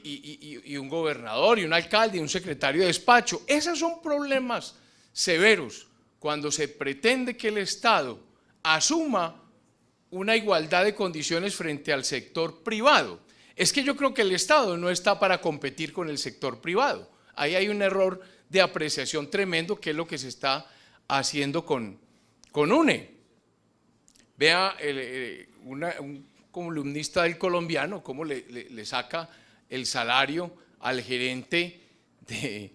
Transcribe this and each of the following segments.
y un gobernador, y un alcalde, y un secretario de despacho. Esos son problemas severos cuando se pretende que el Estado asuma una igualdad de condiciones frente al sector privado. Es que yo creo que el Estado no está para competir con el sector privado. Ahí hay un error de apreciación tremendo, que es lo que se está haciendo con UNE. Vea un columnista del Colombiano cómo le saca el salario al gerente de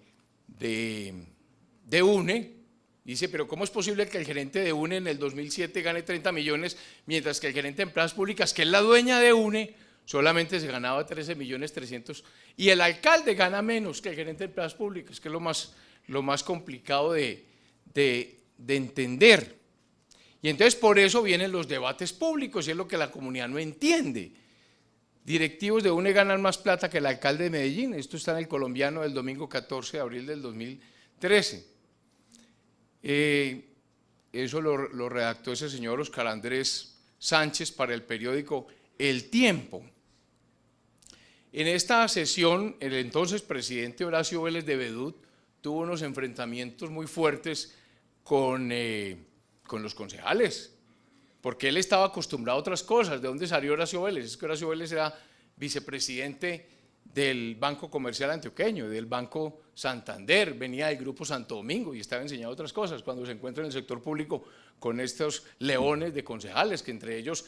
UNE. Dice, pero ¿cómo es posible que el gerente de UNE en el 2007 gane 30 millones, mientras que el gerente de Empresas Públicas, que es la dueña de UNE, solamente se ganaba 13.300.000, y el alcalde gana menos que el gerente de Empresas Públicas, que es lo más complicado de entender? Y entonces por eso vienen los debates públicos, y es lo que la comunidad no entiende. Directivos de UNE ganan más plata que el alcalde de Medellín. Esto está en el Colombiano del domingo 14 de abril del 2013. Eso lo redactó ese señor Oscar Andrés Sánchez para el periódico El Tiempo. En esta sesión, el entonces presidente Horacio Vélez de Bedut tuvo unos enfrentamientos muy fuertes con los concejales, porque él estaba acostumbrado a otras cosas. ¿De dónde salió Horacio Vélez? Es que Horacio Vélez era vicepresidente del Banco Comercial Antioqueño, del Banco Santander, venía del Grupo Santo Domingo y estaba enseñando otras cosas. Cuando se encuentra en el sector público con estos leones de concejales, que entre ellos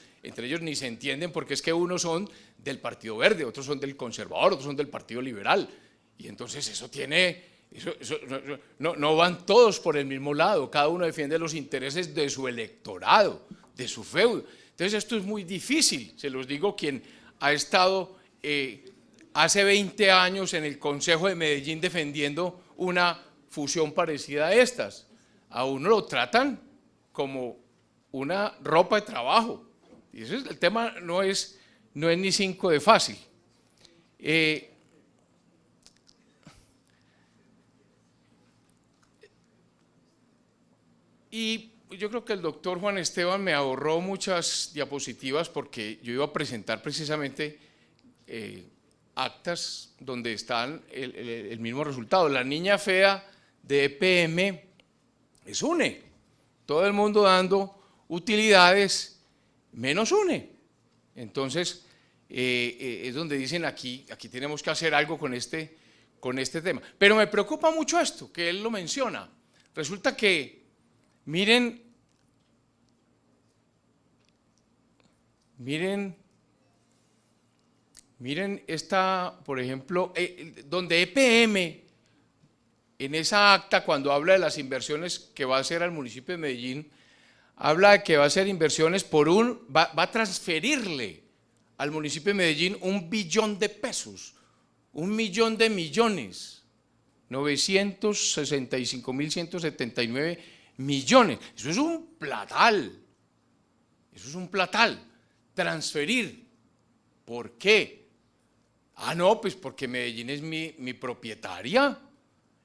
ni se entienden, porque es que unos son del Partido Verde, otros son del Conservador, otros son del Partido Liberal, y entonces no van todos por el mismo lado, cada uno defiende los intereses de su electorado, de su feudo. Entonces esto es muy difícil, se los digo quien ha estado hace 20 años en el Consejo de Medellín defendiendo una fusión parecida a estas. A uno lo tratan como una ropa de trabajo, y eso el tema no es ni 5 de fácil. Y yo creo que el doctor Juan Esteban me ahorró muchas diapositivas, porque yo iba a presentar precisamente actas donde están el mismo resultado. La niña fea de EPM es UNE, todo el mundo dando utilidades menos UNE. Entonces es donde dicen aquí tenemos que hacer algo con este tema. Pero me preocupa mucho esto, que él lo menciona. Resulta que, miren esta, por ejemplo, donde EPM, en esa acta, cuando habla de las inversiones que va a hacer al municipio de Medellín, habla de que va a hacer inversiones va a transferirle al municipio de Medellín 1 billón de pesos, 1 millón de millones, 965.179 millones. Eso es un platal, transferir. ¿Por qué? No, pues porque Medellín es mi propietaria,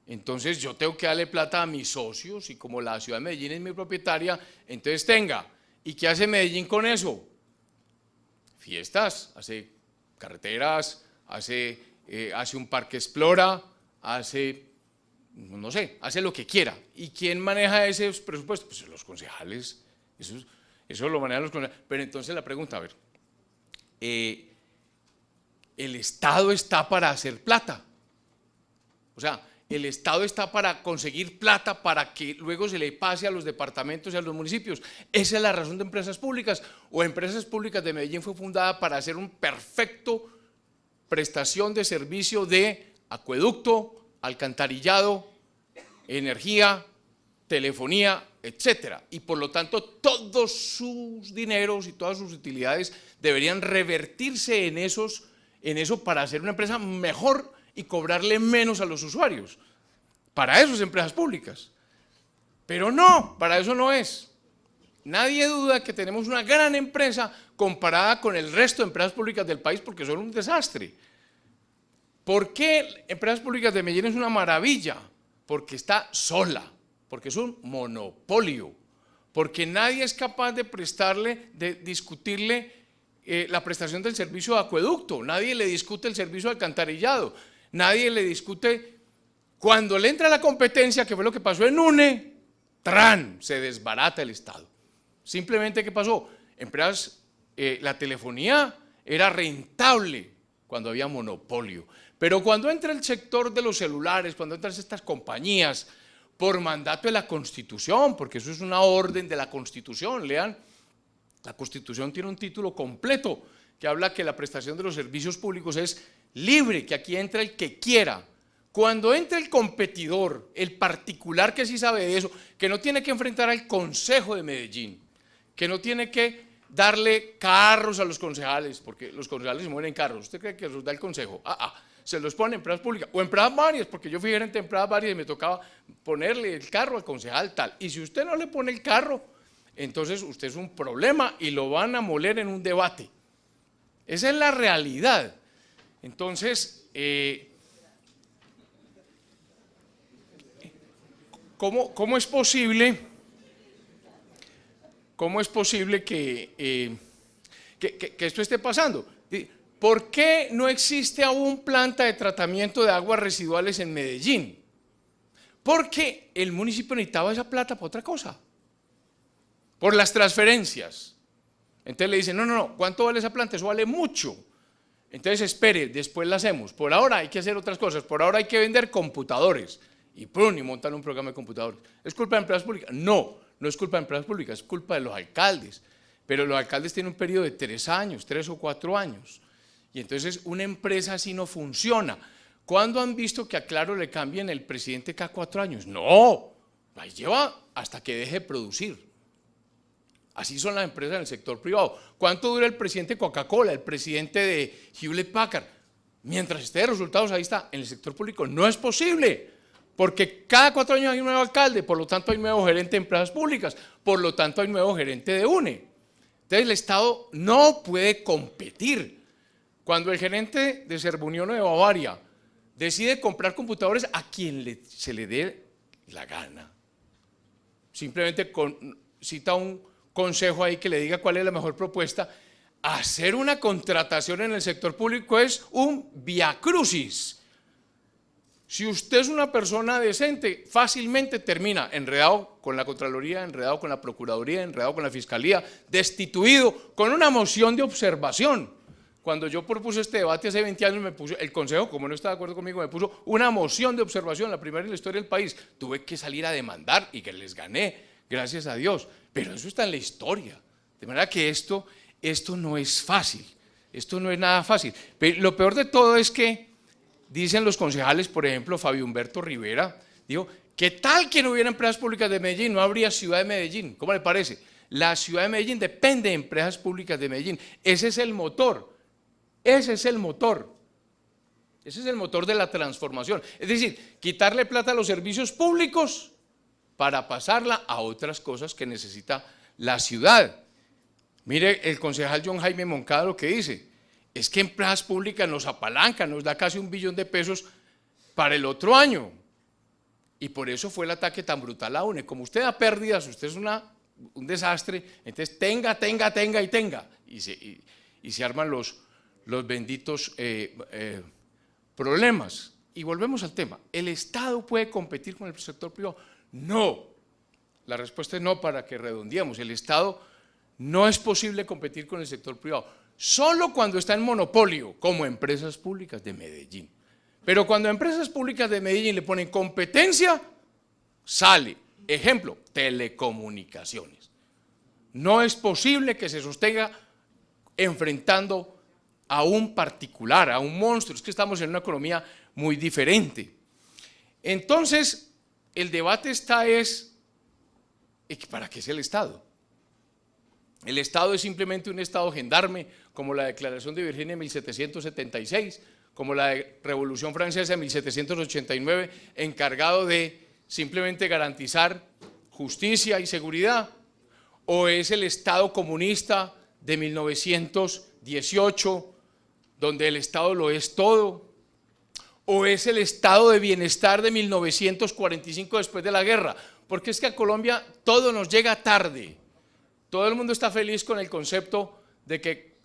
entonces yo tengo que darle plata a mis socios, y como la ciudad de Medellín es mi propietaria, entonces tenga. ¿Y qué hace Medellín con eso? Fiestas, hace carreteras, hace un parque Explora, hace lo que quiera. ¿Y quién maneja esos presupuestos? Pues los concejales, eso lo manejan los concejales. Pero entonces la pregunta, a ver, el Estado está para hacer plata, o sea, el Estado está para conseguir plata para que luego se le pase a los departamentos y a los municipios. Esa es la razón de Empresas Públicas. O Empresas Públicas de Medellín fue fundada para hacer un perfecto prestación de servicio de acueducto, alcantarillado, energía, telefonía, etcétera, y por lo tanto todos sus dineros y todas sus utilidades deberían revertirse en eso para hacer una empresa mejor y cobrarle menos a los usuarios. Para eso es Empresas Públicas. Pero no, para eso no es. Nadie duda que tenemos una gran empresa comparada con el resto de empresas públicas del país, porque son un desastre. ¿Por qué Empresas Públicas de Medellín es una maravilla? Porque está sola, porque es un monopolio, porque nadie es capaz de discutirle la prestación del servicio de acueducto, nadie le discute el servicio de alcantarillado, nadie le discute. Cuando le entra la competencia, que fue lo que pasó en UNE, ¡tran!, se desbarata el Estado. Simplemente, ¿qué pasó? Empresas, la telefonía era rentable cuando había monopolio, pero cuando entra el sector de los celulares, cuando entran estas compañías, por mandato de la Constitución, porque eso es una orden de la Constitución, lean, la Constitución tiene un título completo que habla que la prestación de los servicios públicos es libre, que aquí entra el que quiera. Cuando entra el competidor, el particular que sí sabe de eso, que no tiene que enfrentar al Consejo de Medellín, que no tiene que darle carros a los concejales, porque los concejales se mueven en carros, ¿usted cree que los da el Consejo? Se los pone en empresas públicas, o empresas varias, porque yo fui gerente de empresas varias y me tocaba ponerle el carro al concejal tal, y si usted no le pone el carro, entonces usted es un problema y lo van a moler en un debate. Esa es la realidad. Entonces, ¿cómo es posible que esto esté pasando? ¿Por qué no existe aún planta de tratamiento de aguas residuales en Medellín? Porque el municipio necesitaba esa plata para otra cosa, por las transferencias. Entonces le dicen, no, ¿cuánto vale esa planta? Eso vale mucho. Entonces espere, después la hacemos. Por ahora hay que hacer otras cosas, por ahora hay que vender computadores. Y montan un programa de computadores. ¿Es culpa de empresas públicas? No es culpa de empresas públicas, es culpa de los alcaldes. Pero los alcaldes tienen un periodo de 3 años, 3 o 4 años. Y entonces una empresa así no funciona. ¿Cuándo han visto que a Claro le cambien el presidente cada 4 años? No, ahí lleva hasta que deje de producir. Así son las empresas en el sector privado. ¿Cuánto dura el presidente de Coca-Cola, el presidente de Hewlett Packard? Mientras esté de resultados, ahí está. En el sector público no es posible, porque cada 4 años hay un nuevo alcalde, por lo tanto hay un nuevo gerente de empresas públicas, por lo tanto hay un nuevo gerente de UNE. Entonces el Estado no puede competir. Cuando el gerente de Servunión de Bavaria decide comprar computadores a quien se le dé la gana, simplemente cita un consejo ahí que le diga cuál es la mejor propuesta. Hacer una contratación en el sector público es un viacrucis. Si usted es una persona decente, fácilmente termina enredado con la Contraloría, enredado con la Procuraduría, enredado con la Fiscalía, destituido, con una moción de observación. Cuando yo propuse este debate hace 20 años, el Consejo, como no estaba de acuerdo conmigo, me puso una moción de observación, la primera en la historia del país. Tuve que salir a demandar y que les gané, gracias a Dios. Pero eso está en la historia. De manera que esto no es fácil, esto no es nada fácil. Pero lo peor de todo es que dicen los concejales, por ejemplo, Fabio Humberto Rivera, dijo, ¿qué tal que no hubiera empresas públicas de Medellín? No habría ciudad de Medellín. ¿Cómo le parece? La ciudad de Medellín depende de empresas públicas de Medellín. Ese es el motor, ese es el motor de la transformación. Es decir, quitarle plata a los servicios públicos para pasarla a otras cosas que necesita la ciudad. Mire el concejal John Jaime Moncada lo que dice, es que empresas públicas nos apalancan, nos da casi $1 billón para el otro año. Y por eso fue el ataque tan brutal a UNE. Como usted da pérdidas, usted es un desastre, entonces tenga. Y se arman los benditos problemas. Y volvemos al tema, ¿el Estado puede competir con el sector privado? No. La respuesta es no, para que redondeemos. El Estado no es posible competir con el sector privado. Solo cuando está en monopolio, como Empresas Públicas de Medellín. Pero cuando Empresas Públicas de Medellín le ponen competencia, sale. Ejemplo, telecomunicaciones. No es posible que se sostenga enfrentando a un particular, a un monstruo. Es que estamos en una economía muy diferente. Entonces, el debate ¿para qué es el Estado? El Estado es simplemente un Estado gendarme, como la Declaración de Virginia de 1776, como la Revolución Francesa de 1789, encargado de simplemente garantizar justicia y seguridad, o es el Estado comunista de 1918, donde el Estado lo es todo, o es el Estado de bienestar de 1945 después de la guerra, porque es que a Colombia todo nos llega tarde. Todo el mundo está feliz con el concepto de que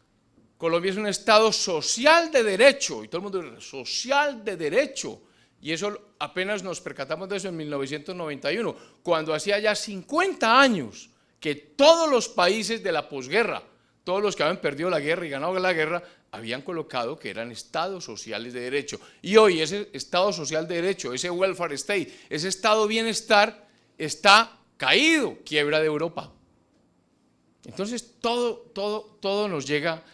Colombia es un Estado social de derecho, y todo el mundo dice, social de derecho, y eso apenas nos percatamos de eso en 1991, cuando hacía ya 50 años que todos los países de la posguerra, todos los que habían perdido la guerra y ganado la guerra, habían colocado que eran estados sociales de derecho. Y hoy ese estado social de derecho, ese welfare state, ese estado de bienestar está caído, quiebra de Europa. Entonces todo nos llega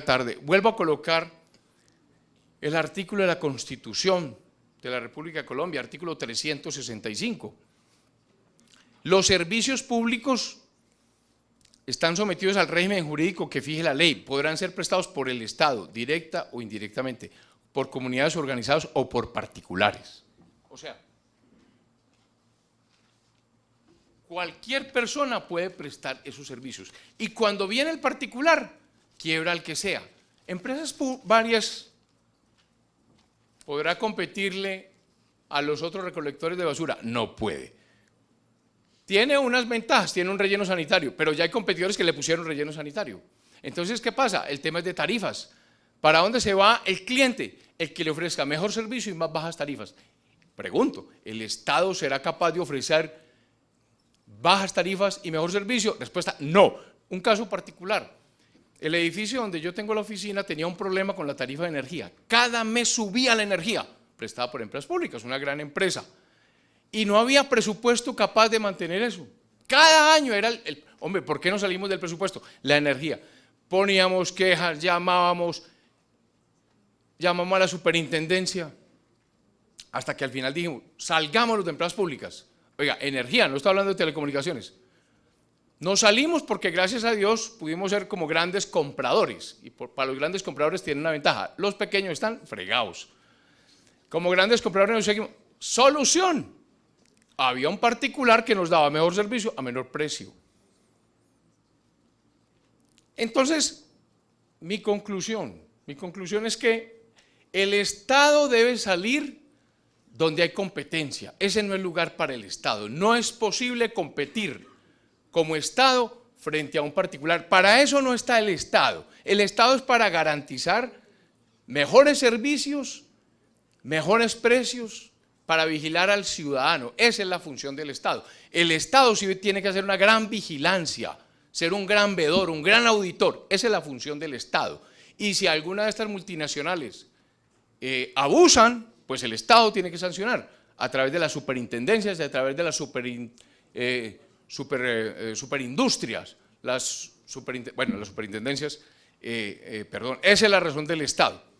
tarde. Vuelvo a colocar el artículo de la Constitución de la República de Colombia, artículo 365. Los servicios públicos están sometidos al régimen jurídico que fije la ley. Podrán ser prestados por el Estado, directa o indirectamente, por comunidades organizadas o por particulares. O sea, cualquier persona puede prestar esos servicios. Y cuando viene el particular, quiebra al que sea. Empresas varias podrá competirle a los otros recolectores de basura. No puede. Tiene unas ventajas, tiene un relleno sanitario, pero ya hay competidores que le pusieron relleno sanitario. Entonces, ¿qué pasa? El tema es de tarifas. ¿Para dónde se va el cliente? El que le ofrezca mejor servicio y más bajas tarifas. Pregunto, ¿el Estado será capaz de ofrecer bajas tarifas y mejor servicio? Respuesta, no. Un caso particular. El edificio donde yo tengo la oficina tenía un problema con la tarifa de energía. Cada mes subía la energía, prestada por empresas públicas, una gran empresa. Y no había presupuesto capaz de mantener eso. Cada año era hombre, ¿por qué no salimos del presupuesto? La energía. Poníamos quejas, llamamos a la superintendencia, hasta que al final dijimos, salgámonos de empresas públicas. Oiga, energía, no estoy hablando de telecomunicaciones. Nos salimos porque gracias a Dios pudimos ser como grandes compradores, y para los grandes compradores tienen una ventaja, los pequeños están fregados. Como grandes compradores nos seguimos. Solución. Había un particular que nos daba mejor servicio a menor precio. Entonces, mi conclusión es que el Estado debe salir donde hay competencia. Ese no es el lugar para el Estado. No es posible competir como Estado frente a un particular. Para eso no está el Estado. El Estado es para garantizar mejores servicios, mejores precios, para vigilar al ciudadano. Esa es la función del Estado. El Estado sí tiene que hacer una gran vigilancia, ser un gran vedor, un gran auditor. Esa es la función del Estado. Y si alguna de estas multinacionales abusan, pues el Estado tiene que sancionar a través de las superintendencias, a través de las superindustrias, las superintendencias, perdón. Esa es la razón del Estado.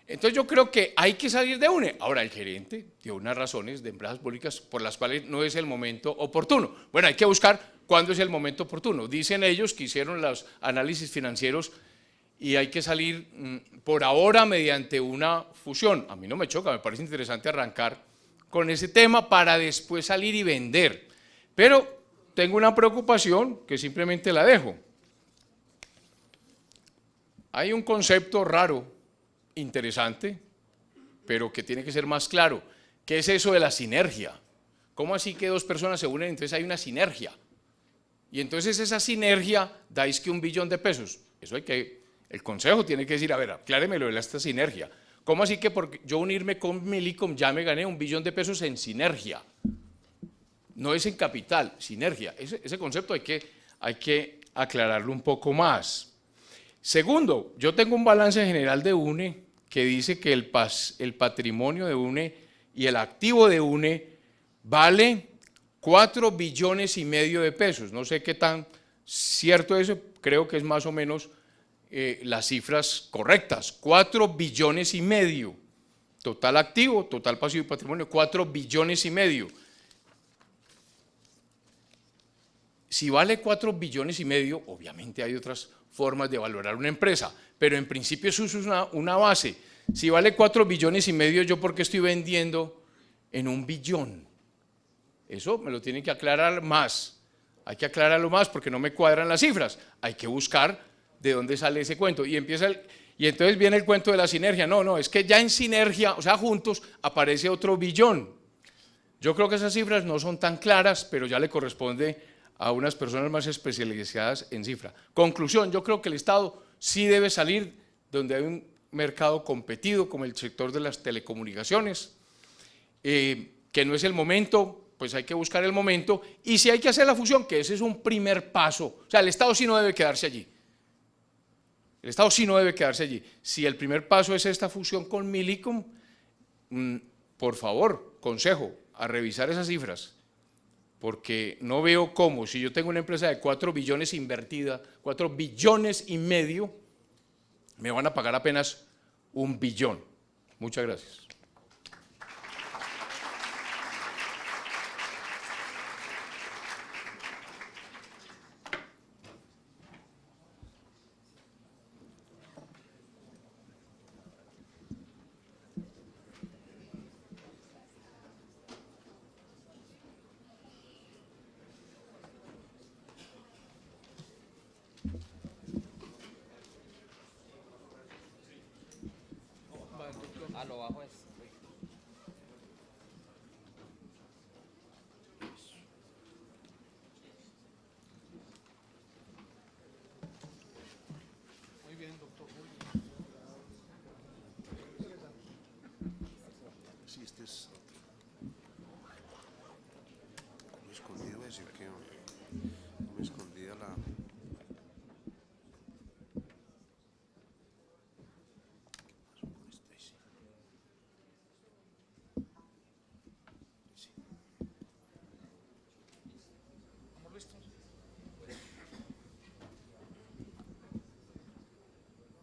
Entonces yo creo que hay que salir de UNE. Ahora, el gerente dio unas razones de empresas públicas por las cuales no es el momento oportuno. Bueno, hay que buscar cuándo es el momento oportuno. Dicen ellos que hicieron los análisis financieros y hay que salir por ahora mediante una fusión. A mí no me choca, me parece interesante arrancar con ese tema para después salir y vender. Pero tengo una preocupación que simplemente la dejo. Hay un concepto raro, interesante, pero que tiene que ser más claro. ¿Qué es eso de la sinergia? ¿Cómo así que dos personas se unen? Entonces hay una sinergia. Y entonces esa sinergia dais que $1 billón de pesos. Eso hay que, el consejo tiene que decir, a ver, acláremelo de esta sinergia. ¿Cómo así que por yo unirme con Millicom ya me gané $1 billón de pesos en sinergia? No es en capital, sinergia. Ese concepto hay que aclararlo un poco más. Segundo, yo tengo un balance general de UNE que dice que el patrimonio de UNE y el activo de UNE vale 4,5 billones de pesos. No sé qué tan cierto es eso, creo que es más o menos las cifras correctas. 4,5 billones. Total activo, total pasivo y patrimonio, 4,5 billones. Si vale 4,5 billones, obviamente hay otras formas de valorar una empresa, pero en principio eso es una base. Si vale 4,5 billones, ¿yo por qué estoy vendiendo en $1 billón? Eso me lo tienen que aclarar más. Hay que aclararlo más porque no me cuadran las cifras. Hay que buscar de dónde sale ese cuento. Y entonces viene el cuento de la sinergia. No, es que ya en sinergia, o sea, juntos, aparece otro billón. Yo creo que esas cifras no son tan claras, pero ya le corresponde a unas personas más especializadas en cifra. Conclusión, yo creo que el Estado sí debe salir donde hay un mercado competido como el sector de las telecomunicaciones, que no es el momento, pues hay que buscar el momento, y si hay que hacer la fusión, que ese es un primer paso, o sea, el Estado sí no debe quedarse allí. El Estado sí no debe quedarse allí. Si el primer paso es esta fusión con Millicom, por favor, consejo, a revisar esas cifras, porque no veo cómo, si yo tengo una empresa de 4 billones invertida, 4 billones y medio, me van a pagar apenas 1 billón. Muchas gracias. A lo bajo es. Muy bien, doctor Julio. Sí, este es muy escondido ese, que muy escondida la...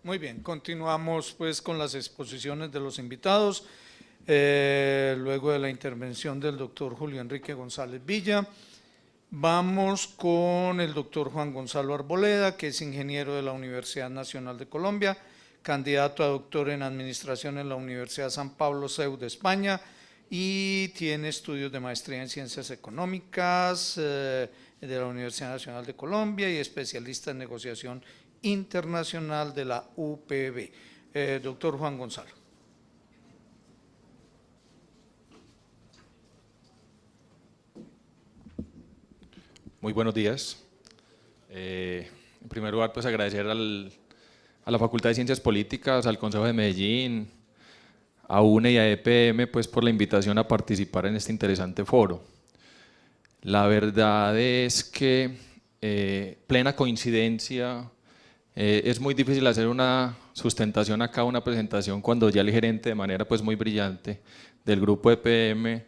Muy bien, continuamos pues con las exposiciones de los invitados, luego de la intervención del doctor Julio Enrique González Villa. Vamos con el doctor Juan Gonzalo Arboleda, que es ingeniero de la Universidad Nacional de Colombia, candidato a doctor en Administración en la Universidad San Pablo CEU de España y tiene estudios de maestría en Ciencias Económicas de la Universidad Nacional de Colombia y especialista en negociación internacional de la UPB. Doctor Juan Gonzalo. Muy buenos días. En primer lugar, pues agradecer a la Facultad de Ciencias Políticas, al Consejo de Medellín, a UNE y a EPM pues, por la invitación a participar en este interesante foro. La verdad es que, plena coincidencia, es muy difícil hacer una sustentación acá, una presentación, cuando ya el gerente de manera pues, muy brillante del grupo EPM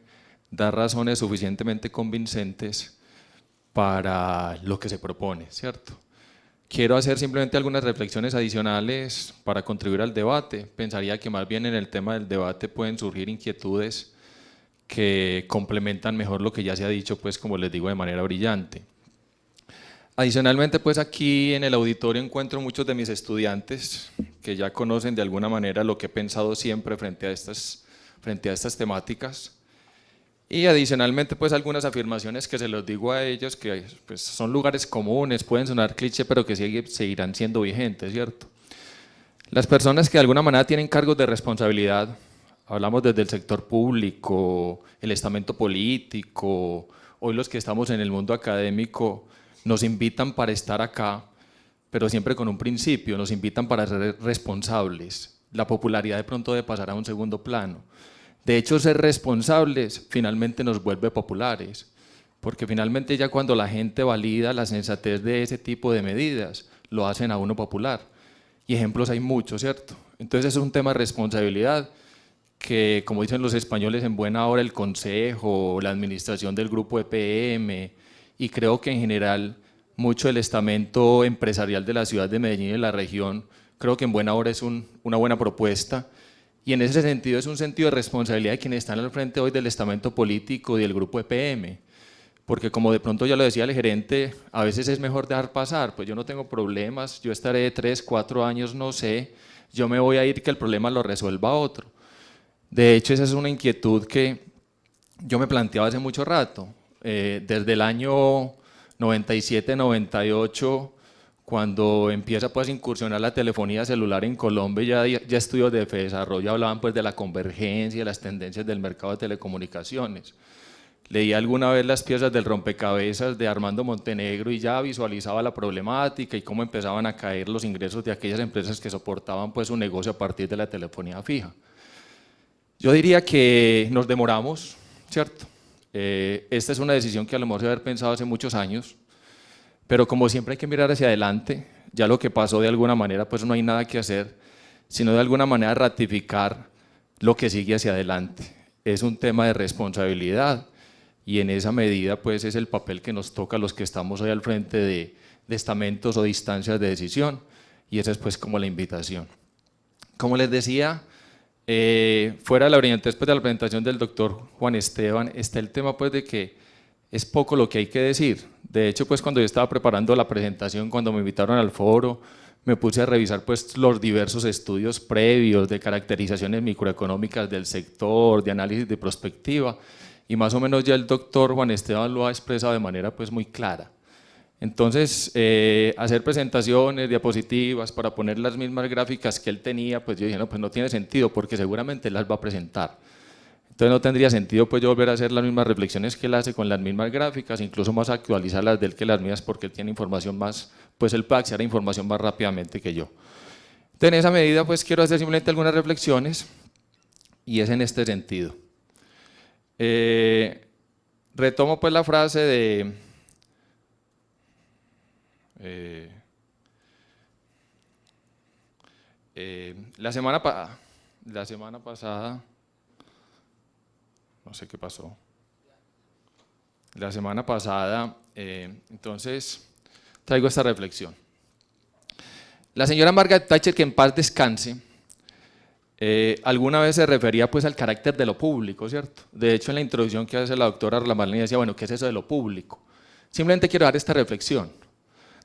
da razones suficientemente convincentes para lo que se propone, ¿cierto? Quiero hacer simplemente algunas reflexiones adicionales para contribuir al debate. Pensaría que más bien en el tema del debate pueden surgir inquietudes que complementan mejor lo que ya se ha dicho, pues como les digo, de manera brillante. Adicionalmente, pues aquí en el auditorio encuentro muchos de mis estudiantes que ya conocen de alguna manera lo que he pensado siempre frente a estas temáticas. Y adicionalmente, pues algunas afirmaciones que se los digo a ellos, que pues, son lugares comunes, pueden sonar cliché, pero que seguirán siendo vigentes, ¿cierto? Las personas que de alguna manera tienen cargos de responsabilidad, hablamos desde el sector público, el estamento político, hoy los que estamos en el mundo académico, nos invitan para estar acá, pero siempre con un principio, nos invitan para ser responsables. La popularidad de pronto debe pasar a un segundo plano. De hecho, ser responsables finalmente nos vuelve populares, porque finalmente ya cuando la gente valida la sensatez de ese tipo de medidas, lo hacen a uno popular. Y ejemplos hay muchos, ¿cierto? Entonces es un tema de responsabilidad que, como dicen los españoles, en buena hora el Consejo, la administración del grupo EPM, y creo que en general mucho del estamento empresarial de la ciudad de Medellín y de la región, creo que en buena hora es una buena propuesta. Y en ese sentido es un sentido de responsabilidad de quienes están al frente hoy del estamento político y del grupo EPM, porque como de pronto ya lo decía el gerente, a veces es mejor dejar pasar, pues yo no tengo problemas, yo estaré 3, 4 años, no sé, yo me voy a ir, que el problema lo resuelva otro. De hecho, esa es una inquietud que yo me planteaba hace mucho rato, desde el año 97, 98, cuando empieza pues a incursionar la telefonía celular en Colombia, ya estudios de desarrollo hablaban pues de la convergencia, las tendencias del mercado de telecomunicaciones. leía alguna vez las piezas del rompecabezas de Armando Montenegro y ya visualizaba la problemática y cómo empezaban a caer los ingresos de aquellas empresas que soportaban pues un negocio a partir de la telefonía fija. Yo diría que nos demoramos, ¿cierto? Esta es una decisión que a lo mejor se debe haber pensado hace muchos años, pero como siempre hay que mirar hacia adelante, ya lo que pasó de alguna manera pues no hay nada que hacer, sino de alguna manera ratificar lo que sigue hacia adelante. Es un tema de responsabilidad y en esa medida pues es el papel que nos toca a los que estamos hoy al frente de estamentos o de instancias de decisión, y esa es pues como la invitación. Como les decía, fuera de la brillantez pues, de la presentación del doctor Juan Esteban, está el tema pues de que es poco lo que hay que decir. De hecho, pues cuando yo estaba preparando la presentación, cuando me invitaron al foro, me puse a revisar pues los diversos estudios previos de caracterizaciones microeconómicas del sector, de análisis de prospectiva, y más o menos ya el doctor Juan Esteban lo ha expresado de manera pues muy clara. Entonces, hacer presentaciones, diapositivas, para poner las mismas gráficas que él tenía, pues yo dije, no, pues no tiene sentido, porque seguramente él las va a presentar. Entonces no tendría sentido pues yo volver a hacer las mismas reflexiones que él hace con las mismas gráficas, incluso más actualizarlas de él que las mías, porque él tiene información más, pues él puede acceder a información más rápidamente que yo. Entonces en esa medida pues quiero hacer simplemente algunas reflexiones, y es en este sentido. Retomo pues la frase de la semana pasada, no sé qué pasó, la semana pasada, entonces traigo esta reflexión. La señora Margaret Thatcher, que en paz descanse, alguna vez se refería pues al carácter de lo público, ¿cierto? De hecho, en la introducción que hace la doctora Rola Marlene decía, bueno, ¿qué es eso de lo público? Simplemente quiero dar esta reflexión.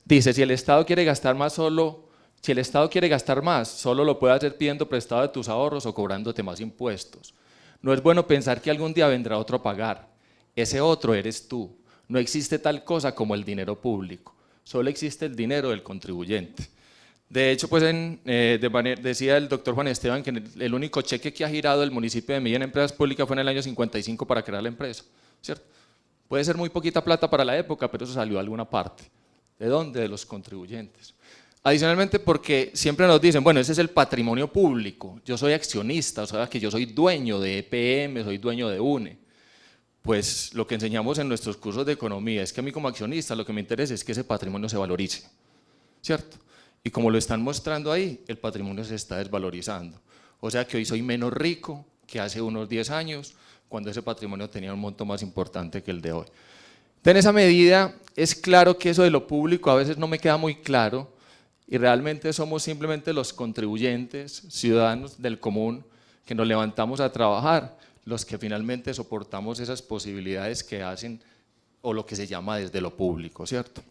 Dice, si el Estado quiere gastar más, solo lo puede hacer pidiendo prestado de tus ahorros o cobrándote más impuestos. No es bueno pensar que algún día vendrá otro a pagar. Ese otro eres tú. No existe tal cosa como el dinero público. Solo existe el dinero del contribuyente. De hecho, pues decía el doctor Juan Esteban que el único cheque que ha girado el municipio de Medellín en empresas públicas fue en el año 55 para crear la empresa, ¿cierto? Puede ser muy poquita plata para la época, pero eso salió de alguna parte. ¿De dónde? De los contribuyentes. Adicionalmente, porque siempre nos dicen, bueno, ese es el patrimonio público, yo soy accionista, o sea que yo soy dueño de EPM, soy dueño de UNE. Pues lo que enseñamos en nuestros cursos de economía es que a mí como accionista lo que me interesa es que ese patrimonio se valorice, ¿cierto? Y como lo están mostrando ahí, el patrimonio se está desvalorizando. O sea que hoy soy menos rico que hace unos 10 años, cuando ese patrimonio tenía un monto más importante que el de hoy. Entonces, en esa medida, es claro que eso de lo público a veces no me queda muy claro, y realmente somos simplemente los contribuyentes, ciudadanos del común, que nos levantamos a trabajar, los que finalmente soportamos esas posibilidades que hacen, o lo que se llama desde lo público, ¿cierto?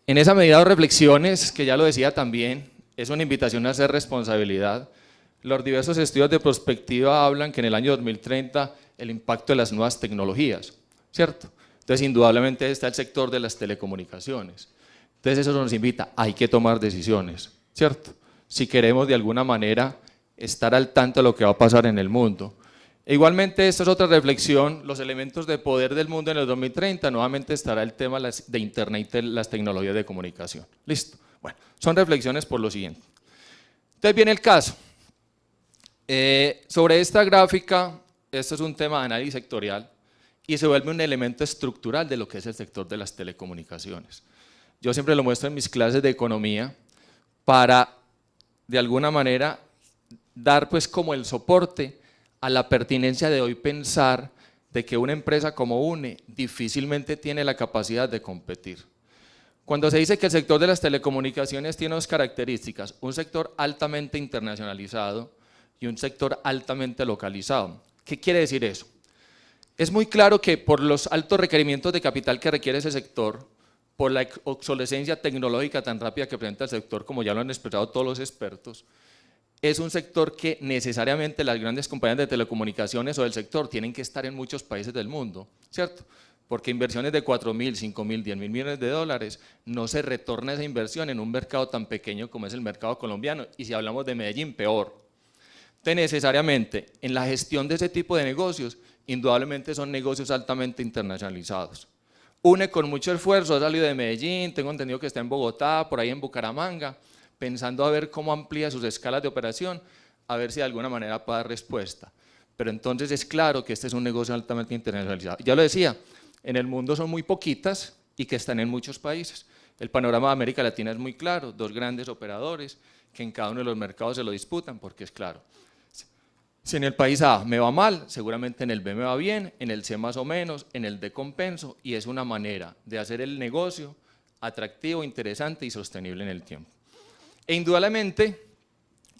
En esa medida de reflexiones, que ya lo decía también, es una invitación a hacer responsabilidad. Los diversos estudios de prospectiva hablan que en el año 2030 el impacto de las nuevas tecnologías, ¿cierto? Entonces, indudablemente está el sector de las telecomunicaciones. Entonces, eso nos invita, hay que tomar decisiones, ¿cierto? Si queremos de alguna manera estar al tanto de lo que va a pasar en el mundo. E igualmente, esta es otra reflexión, los elementos de poder del mundo en el 2030, nuevamente estará el tema de Internet y las tecnologías de comunicación. Listo. Bueno, son reflexiones por lo siguiente. Entonces viene el caso. Sobre esta gráfica, esto es un tema de análisis sectorial y se vuelve un elemento estructural de lo que es el sector de las telecomunicaciones. Yo siempre lo muestro en mis clases de economía para, de alguna manera, dar pues como el soporte a la pertinencia de hoy pensar de que una empresa como UNE difícilmente tiene la capacidad de competir. Cuando se dice que el sector de las telecomunicaciones tiene dos características, un sector altamente internacionalizado y un sector altamente localizado. ¿Qué quiere decir eso? Es muy claro que por los altos requerimientos de capital que requiere ese sector, por la obsolescencia tecnológica tan rápida que presenta el sector, como ya lo han expresado todos los expertos, es un sector que necesariamente las grandes compañías de telecomunicaciones o del sector tienen que estar en muchos países del mundo, ¿cierto? Porque inversiones de 4.000, 5.000, 10.000 millones de dólares no se retorna esa inversión en un mercado tan pequeño como es el mercado colombiano, y si hablamos de Medellín, peor. Entonces, necesariamente, en la gestión de ese tipo de negocios, indudablemente son negocios altamente internacionalizados. UNE con mucho esfuerzo ha salido de Medellín, tengo entendido que está en Bogotá, por ahí en Bucaramanga, pensando a ver cómo amplía sus escalas de operación, a ver si de alguna manera puede dar respuesta. Pero entonces es claro que este es un negocio altamente internacionalizado. Ya lo decía, en el mundo son muy poquitas y que están en muchos países. El panorama de América Latina es muy claro, dos grandes operadores que en cada uno de los mercados se lo disputan, porque es claro. Si en el país A me va mal, seguramente en el B me va bien, en el C más o menos, en el D compenso, y es una manera de hacer el negocio atractivo, interesante y sostenible en el tiempo. E indudablemente,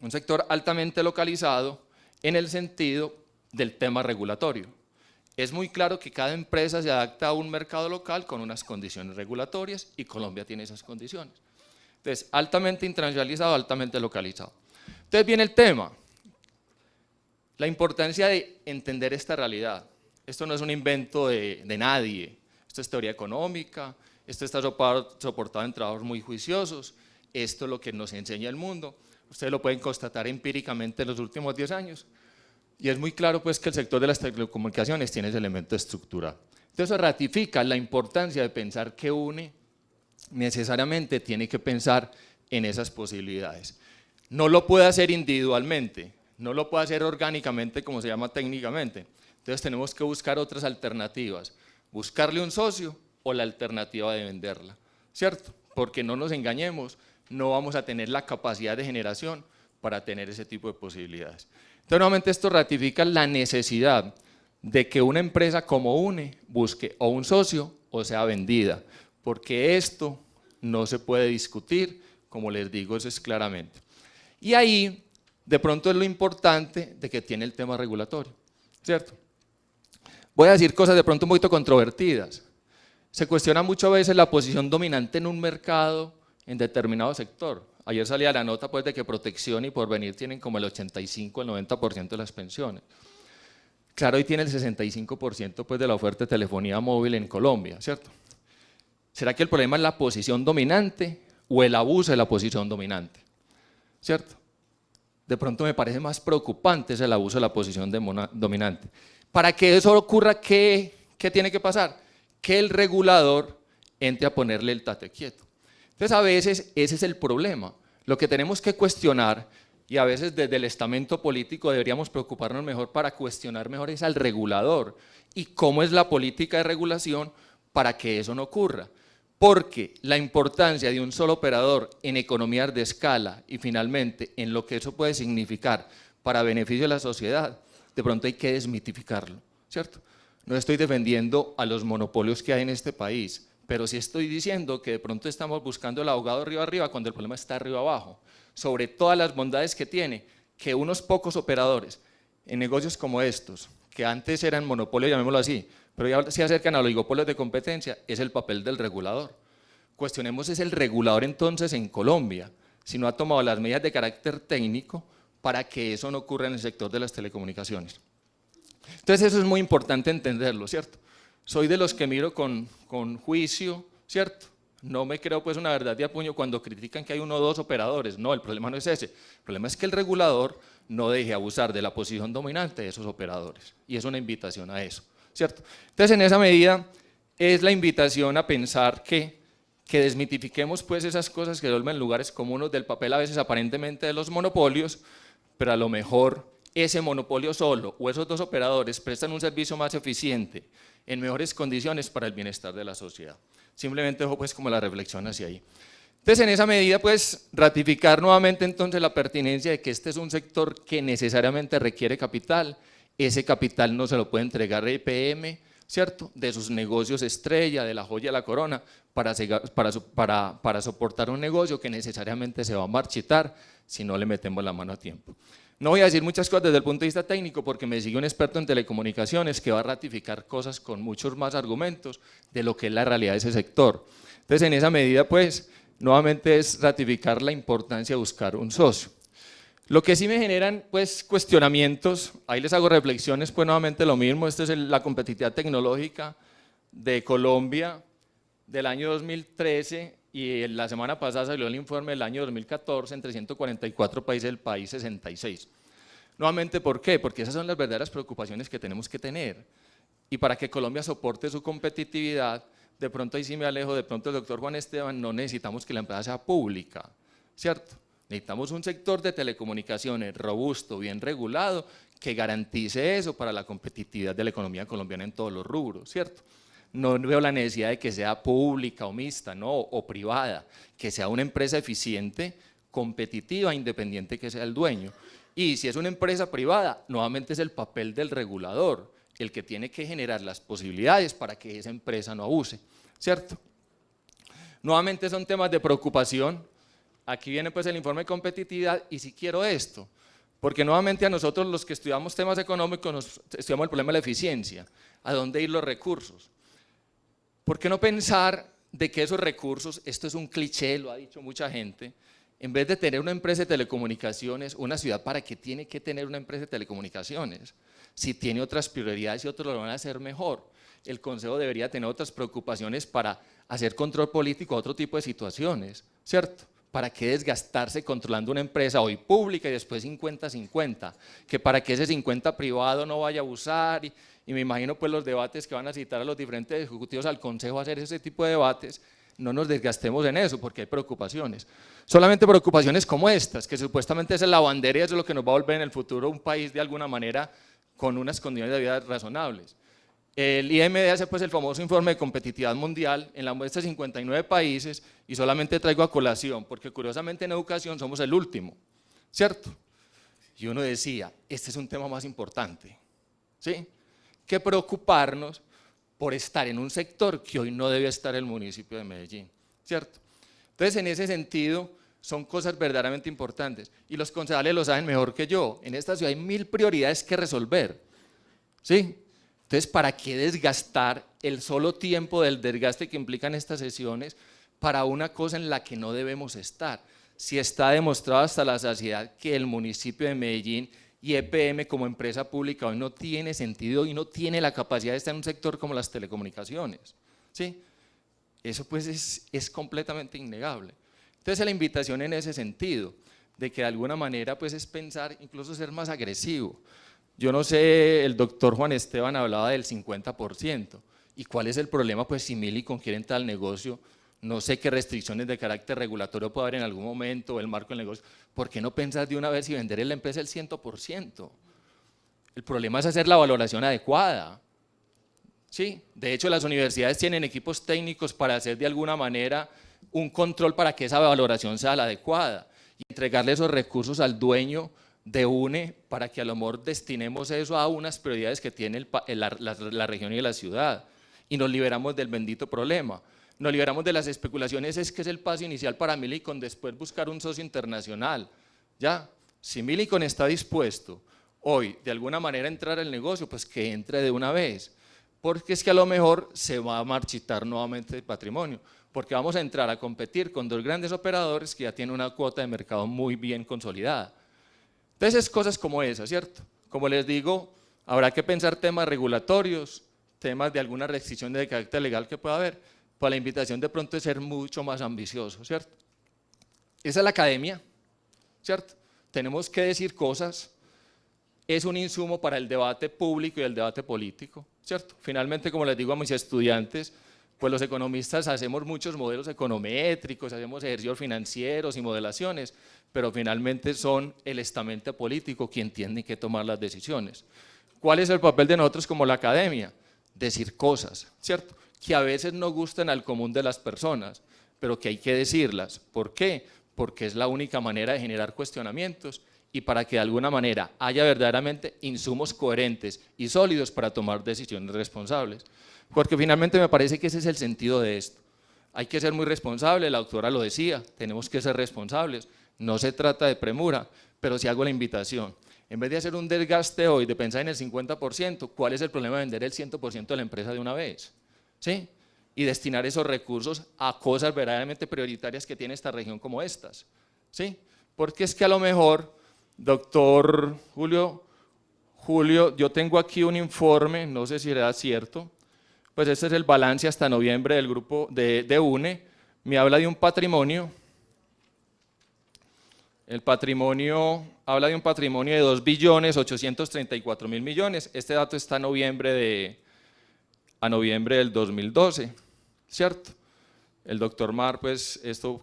un sector altamente localizado en el sentido del tema regulatorio. Es muy claro que cada empresa se adapta a un mercado local con unas condiciones regulatorias y Colombia tiene esas condiciones. Entonces, altamente internacionalizado, altamente localizado. Entonces viene el tema, la importancia de entender esta realidad. Esto no es un invento de nadie, esto es teoría económica, esto está soportado en trabajos muy juiciosos, esto es lo que nos enseña el mundo. Ustedes lo pueden constatar empíricamente en los últimos 10 años. Y es muy claro pues, que el sector de las telecomunicaciones tiene ese elemento estructural. Entonces eso ratifica la importancia de pensar que UNE necesariamente tiene que pensar en esas posibilidades. No lo puede hacer individualmente, no lo puede hacer orgánicamente como se llama técnicamente. Entonces tenemos que buscar otras alternativas, buscarle un socio o la alternativa de venderla, ¿cierto? Porque no nos engañemos, no vamos a tener la capacidad de generación para tener ese tipo de posibilidades. Entonces, nuevamente esto ratifica la necesidad de que una empresa como UNE busque o un socio o sea vendida, porque esto no se puede discutir, como les digo, eso es claramente. Y ahí, de pronto es lo importante de que tiene el tema regulatorio, ¿cierto? Voy a decir cosas de pronto un poquito controvertidas. Se cuestiona muchas veces la posición dominante en un mercado en determinado sector. Ayer salía la nota pues, de que Protección y Porvenir tienen como el 85, el 90% de las pensiones. Claro, hoy tiene el 65% pues, de la oferta de telefonía móvil en Colombia, ¿cierto? ¿Será que el problema es la posición dominante o el abuso de la posición dominante? ¿Cierto? De pronto me parece más preocupante es el abuso de la posición dominante. Para que eso ocurra, ¿qué tiene que pasar? Que el regulador entre a ponerle el tate quieto. Entonces a veces ese es el problema, lo que tenemos que cuestionar y a veces desde el estamento político deberíamos preocuparnos mejor para cuestionar mejor es al regulador y cómo es la política de regulación para que eso no ocurra. Porque la importancia de un solo operador en economías de escala y finalmente en lo que eso puede significar para beneficio de la sociedad, de pronto hay que desmitificarlo, ¿cierto? No estoy defendiendo a los monopolios que hay en este país, pero sí estoy diciendo que de pronto estamos buscando el abogado arriba arriba cuando el problema está arriba abajo, sobre todas las bondades que tiene que unos pocos operadores en negocios como estos, que antes eran monopolios, llamémoslo así, pero ya se acercan a oligopolios de competencia, es el papel del regulador. Cuestionemos es el regulador entonces en Colombia, si no ha tomado las medidas de carácter técnico para que eso no ocurra en el sector de las telecomunicaciones. Entonces eso es muy importante entenderlo, ¿cierto? Soy de los que miro con juicio, ¿cierto? No me creo pues una verdad de a puño cuando critican que hay uno o dos operadores, no, el problema no es ese, el problema es que el regulador no deje abusar de la posición dominante de esos operadores y es una invitación a eso, ¿cierto? Entonces en esa medida es la invitación a pensar que desmitifiquemos pues esas cosas que duermen en lugares comunes del papel a veces aparentemente de los monopolios, pero a lo mejor ese monopolio solo o esos dos operadores prestan un servicio más eficiente en mejores condiciones para el bienestar de la sociedad. Simplemente dejo pues como la reflexión hacia ahí. Entonces en esa medida pues ratificar nuevamente entonces la pertinencia de que este es un sector que necesariamente requiere capital, ese capital no se lo puede entregar EPM, ¿cierto? De sus negocios estrella, de la joya de la corona, para soportar un negocio que necesariamente se va a marchitar si no le metemos la mano a tiempo. No voy a decir muchas cosas desde el punto de vista técnico porque me sigue un experto en telecomunicaciones que va a ratificar cosas con muchos más argumentos de lo que es la realidad de ese sector. Entonces en esa medida pues nuevamente es ratificar la importancia de buscar un socio. Lo que sí me generan pues cuestionamientos, ahí les hago reflexiones pues nuevamente lo mismo, esta es la competitividad tecnológica de Colombia del año 2013 y la semana pasada salió el informe del año 2014, entre 144 países del país 66. Nuevamente, ¿por qué? Porque esas son las verdaderas preocupaciones que tenemos que tener. Y para que Colombia soporte su competitividad, de pronto ahí sí me alejo, de pronto el doctor Juan Esteban, no necesitamos que la empresa sea pública, ¿cierto? Necesitamos un sector de telecomunicaciones robusto, bien regulado, que garantice eso para la competitividad de la economía colombiana en todos los rubros, ¿cierto? No veo la necesidad de que sea pública o mixta, ¿no? O privada, que sea una empresa eficiente, competitiva, independiente que sea el dueño. Y si es una empresa privada, nuevamente es el papel del regulador, el que tiene que generar las posibilidades para que esa empresa no abuse, ¿cierto? Nuevamente son temas de preocupación. Aquí viene pues el informe de competitividad y si quiero esto, porque nuevamente a nosotros los que estudiamos temas económicos nos estudiamos el problema de la eficiencia, a dónde ir los recursos. ¿Por qué no pensar de que esos recursos, esto es un cliché, lo ha dicho mucha gente, en vez de tener una empresa de telecomunicaciones, una ciudad, ¿para qué tiene que tener una empresa de telecomunicaciones? Si tiene otras prioridades y otros lo van a hacer mejor. El Consejo debería tener otras preocupaciones para hacer control político a otro tipo de situaciones, ¿cierto? ¿Para qué desgastarse controlando una empresa hoy pública y después 50-50? Que para que ese 50 privado no vaya a abusar y me imagino pues los debates que van a citar a los diferentes ejecutivos al Consejo a hacer ese tipo de debates, no nos desgastemos en eso porque hay preocupaciones. Solamente preocupaciones como estas, que supuestamente esa es la bandera y eso es lo que nos va a volver en el futuro un país de alguna manera con unas condiciones de vida razonables. El IMD hace pues el famoso informe de competitividad mundial en la muestra de 59 países y solamente traigo a colación, porque curiosamente en educación somos el último, ¿cierto? Y uno decía, este es un tema más importante, ¿sí? Que preocuparnos por estar en un sector que hoy no debe estar el municipio de Medellín, ¿cierto? Entonces en ese sentido son cosas verdaderamente importantes y los concejales lo saben mejor que yo, en esta ciudad hay 1000 prioridades que resolver, ¿sí? Entonces, ¿para qué desgastar el solo tiempo del desgaste que implican estas sesiones para una cosa en la que no debemos estar? Si está demostrado hasta la saciedad que el municipio de Medellín y EPM como empresa pública hoy no tiene sentido y no tiene la capacidad de estar en un sector como las telecomunicaciones, ¿sí? Eso pues es completamente innegable. Entonces la invitación en ese sentido, de que de alguna manera pues es pensar, incluso ser más agresivo. Yo no sé, el doctor Juan Esteban hablaba del 50%, ¿y cuál es el problema? Pues si Millicom quiere entrar al negocio, no sé qué restricciones de carácter regulatorio puede haber en algún momento, o el marco del negocio, ¿por qué no pensar de una vez y vender en la empresa el 100%? El problema es hacer la valoración adecuada, ¿sí? De hecho, las universidades tienen equipos técnicos para hacer de alguna manera un control para que esa valoración sea la adecuada y entregarle esos recursos al dueño de UNE para que a lo mejor destinemos eso a unas prioridades que tiene la región y la ciudad y nos liberamos del bendito problema, nos liberamos de las especulaciones, es que es el paso inicial para Millicom, después buscar un socio internacional, ya, si Millicom está dispuesto hoy de alguna manera a entrar al negocio, pues que entre de una vez, porque es que a lo mejor se va a marchitar nuevamente el patrimonio, porque vamos a entrar a competir con dos grandes operadores que ya tienen una cuota de mercado muy bien consolidada. Entonces, cosas como esas, ¿cierto? Como les digo, habrá que pensar temas regulatorios, temas de alguna restricción de carácter legal que pueda haber, para la invitación de pronto es ser mucho más ambicioso, ¿cierto? Esa es la academia, ¿cierto? Tenemos que decir cosas, es un insumo para el debate público y el debate político, ¿cierto? Finalmente, como les digo a mis estudiantes, pues los economistas hacemos muchos modelos econométricos, hacemos ejercicios financieros y modelaciones, pero finalmente son el estamento político quien tiene que tomar las decisiones. ¿Cuál es el papel de nosotros como la academia? Decir cosas, ¿cierto? Que a veces no gustan al común de las personas, pero que hay que decirlas. ¿Por qué? Porque es la única manera de generar cuestionamientos y para que de alguna manera haya verdaderamente insumos coherentes y sólidos para tomar decisiones responsables. Porque finalmente me parece que ese es el sentido de esto. Hay que ser muy responsable, la doctora lo decía, tenemos que ser responsables, no se trata de premura, pero sí hago la invitación. En vez de hacer un desgaste hoy, de pensar en el 50%, ¿cuál es el problema de vender el 100% de la empresa de una vez? ¿Sí? Y destinar esos recursos a cosas verdaderamente prioritarias que tiene esta región como estas, ¿sí? Porque es que a lo mejor, doctor Julio, yo tengo aquí un informe, no sé si será cierto, pues este es el balance hasta noviembre del grupo de UNE, me habla de un patrimonio El patrimonio, habla de un patrimonio de 2.834.000 millones. Este dato está a noviembre del 2012, ¿cierto? El doctor Mar, pues esto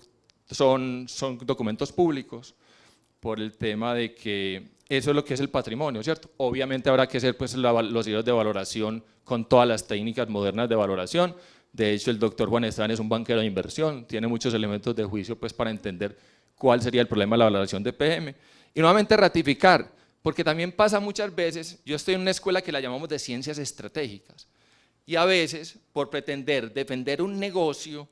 son documentos públicos por el tema de que eso es lo que es el patrimonio, ¿cierto? Obviamente habrá que hacer pues los libros de valoración con todas las técnicas modernas de valoración. De hecho, el doctor Juan Estrán es un banquero de inversión, tiene muchos elementos de juicio pues para entender cuál sería el problema de la valoración de PM. Y nuevamente ratificar, porque también pasa muchas veces, yo estoy en una escuela que la llamamos de ciencias estratégicas, y a veces por pretender defender un negocio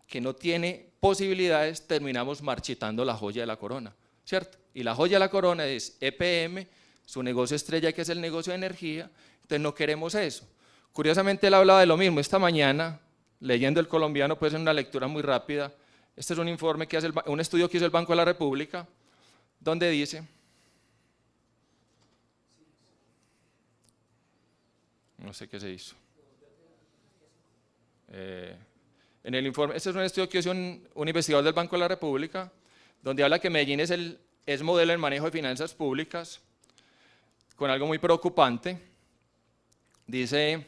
que no tiene posibilidades, terminamos marchitando la joya de la corona, ¿cierto? Y la joya de la corona es EPM, su negocio estrella que es el negocio de energía, entonces no queremos eso. Curiosamente él hablaba de lo mismo esta mañana, leyendo El Colombiano, pues en una lectura muy rápida. Este es un informe que hace un estudio que hizo el Banco de la República, donde dice, no sé qué se hizo. En el informe, este es un estudio que hizo un investigador del Banco de la República, donde habla que Medellín es modelo en manejo de finanzas públicas, con algo muy preocupante. Dice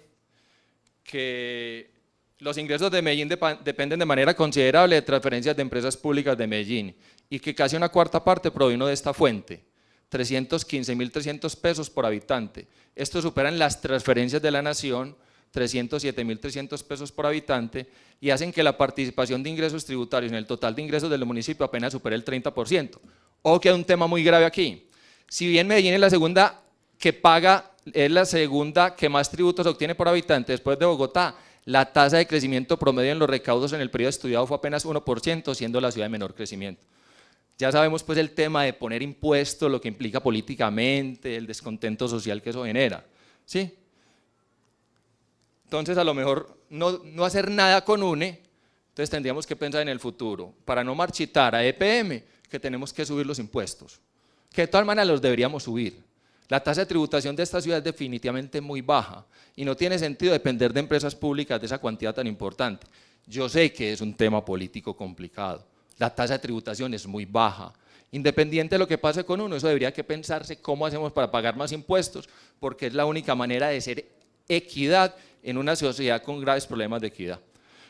que los ingresos de Medellín dependen de manera considerable de transferencias de empresas públicas de Medellín y que casi una cuarta parte provino de esta fuente, 315.300 pesos por habitante. Esto superan las transferencias de la nación, 307.300 pesos por habitante, y hacen que la participación de ingresos tributarios en el total de ingresos del municipio apenas supere el 30%. Ojo que hay un tema muy grave aquí. Si bien Medellín es la segunda que más tributos obtiene por habitante después de Bogotá, la tasa de crecimiento promedio en los recaudos en el periodo estudiado fue apenas 1%, siendo la ciudad de menor crecimiento. Ya sabemos pues el tema de poner impuestos, lo que implica políticamente, el descontento social que eso genera, ¿sí? Entonces a lo mejor no hacer nada con UNE, entonces tendríamos que pensar en el futuro, para no marchitar a EPM, que tenemos que subir los impuestos, que de todas maneras los deberíamos subir. La tasa de tributación de esta ciudad es definitivamente muy baja y no tiene sentido depender de empresas públicas de esa cuantía tan importante. Yo sé que es un tema político complicado, la tasa de tributación es muy baja. Independiente de lo que pase con uno, eso debería que pensarse cómo hacemos para pagar más impuestos, porque es la única manera de ser equidad en una sociedad con graves problemas de equidad.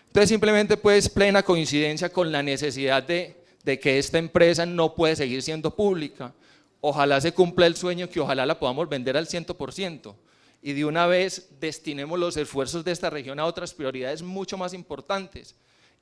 Entonces simplemente pues plena coincidencia con la necesidad de que esta empresa no puede seguir siendo pública. Ojalá se cumpla el sueño que ojalá la podamos vender al 100% y de una vez destinemos los esfuerzos de esta región a otras prioridades mucho más importantes.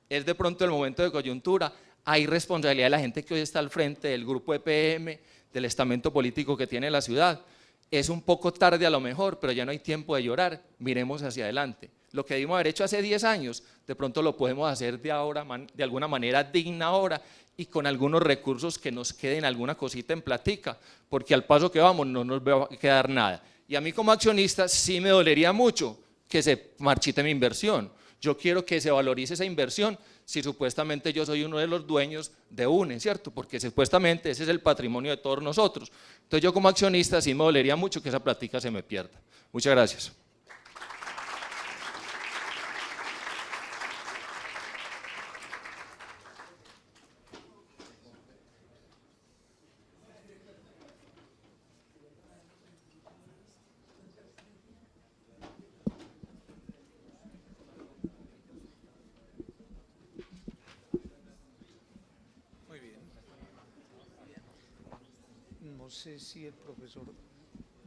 Es de pronto el momento de coyuntura, hay responsabilidad de la gente que hoy está al frente del grupo EPM, del estamento político que tiene la ciudad. Es un poco tarde a lo mejor, pero ya no hay tiempo de llorar, miremos hacia adelante. Lo que debimos haber hecho hace 10 años, de pronto lo podemos hacer de alguna manera digna ahora y con algunos recursos que nos queden alguna cosita en platica, porque al paso que vamos no nos va a quedar nada. Y a mí como accionista sí me dolería mucho que se marchite mi inversión. Yo quiero que se valorice esa inversión si supuestamente yo soy uno de los dueños de UNE, ¿cierto? Porque supuestamente ese es el patrimonio de todos nosotros. Entonces yo como accionista sí me dolería mucho que esa plática se me pierda. Muchas gracias. No sé si el profesor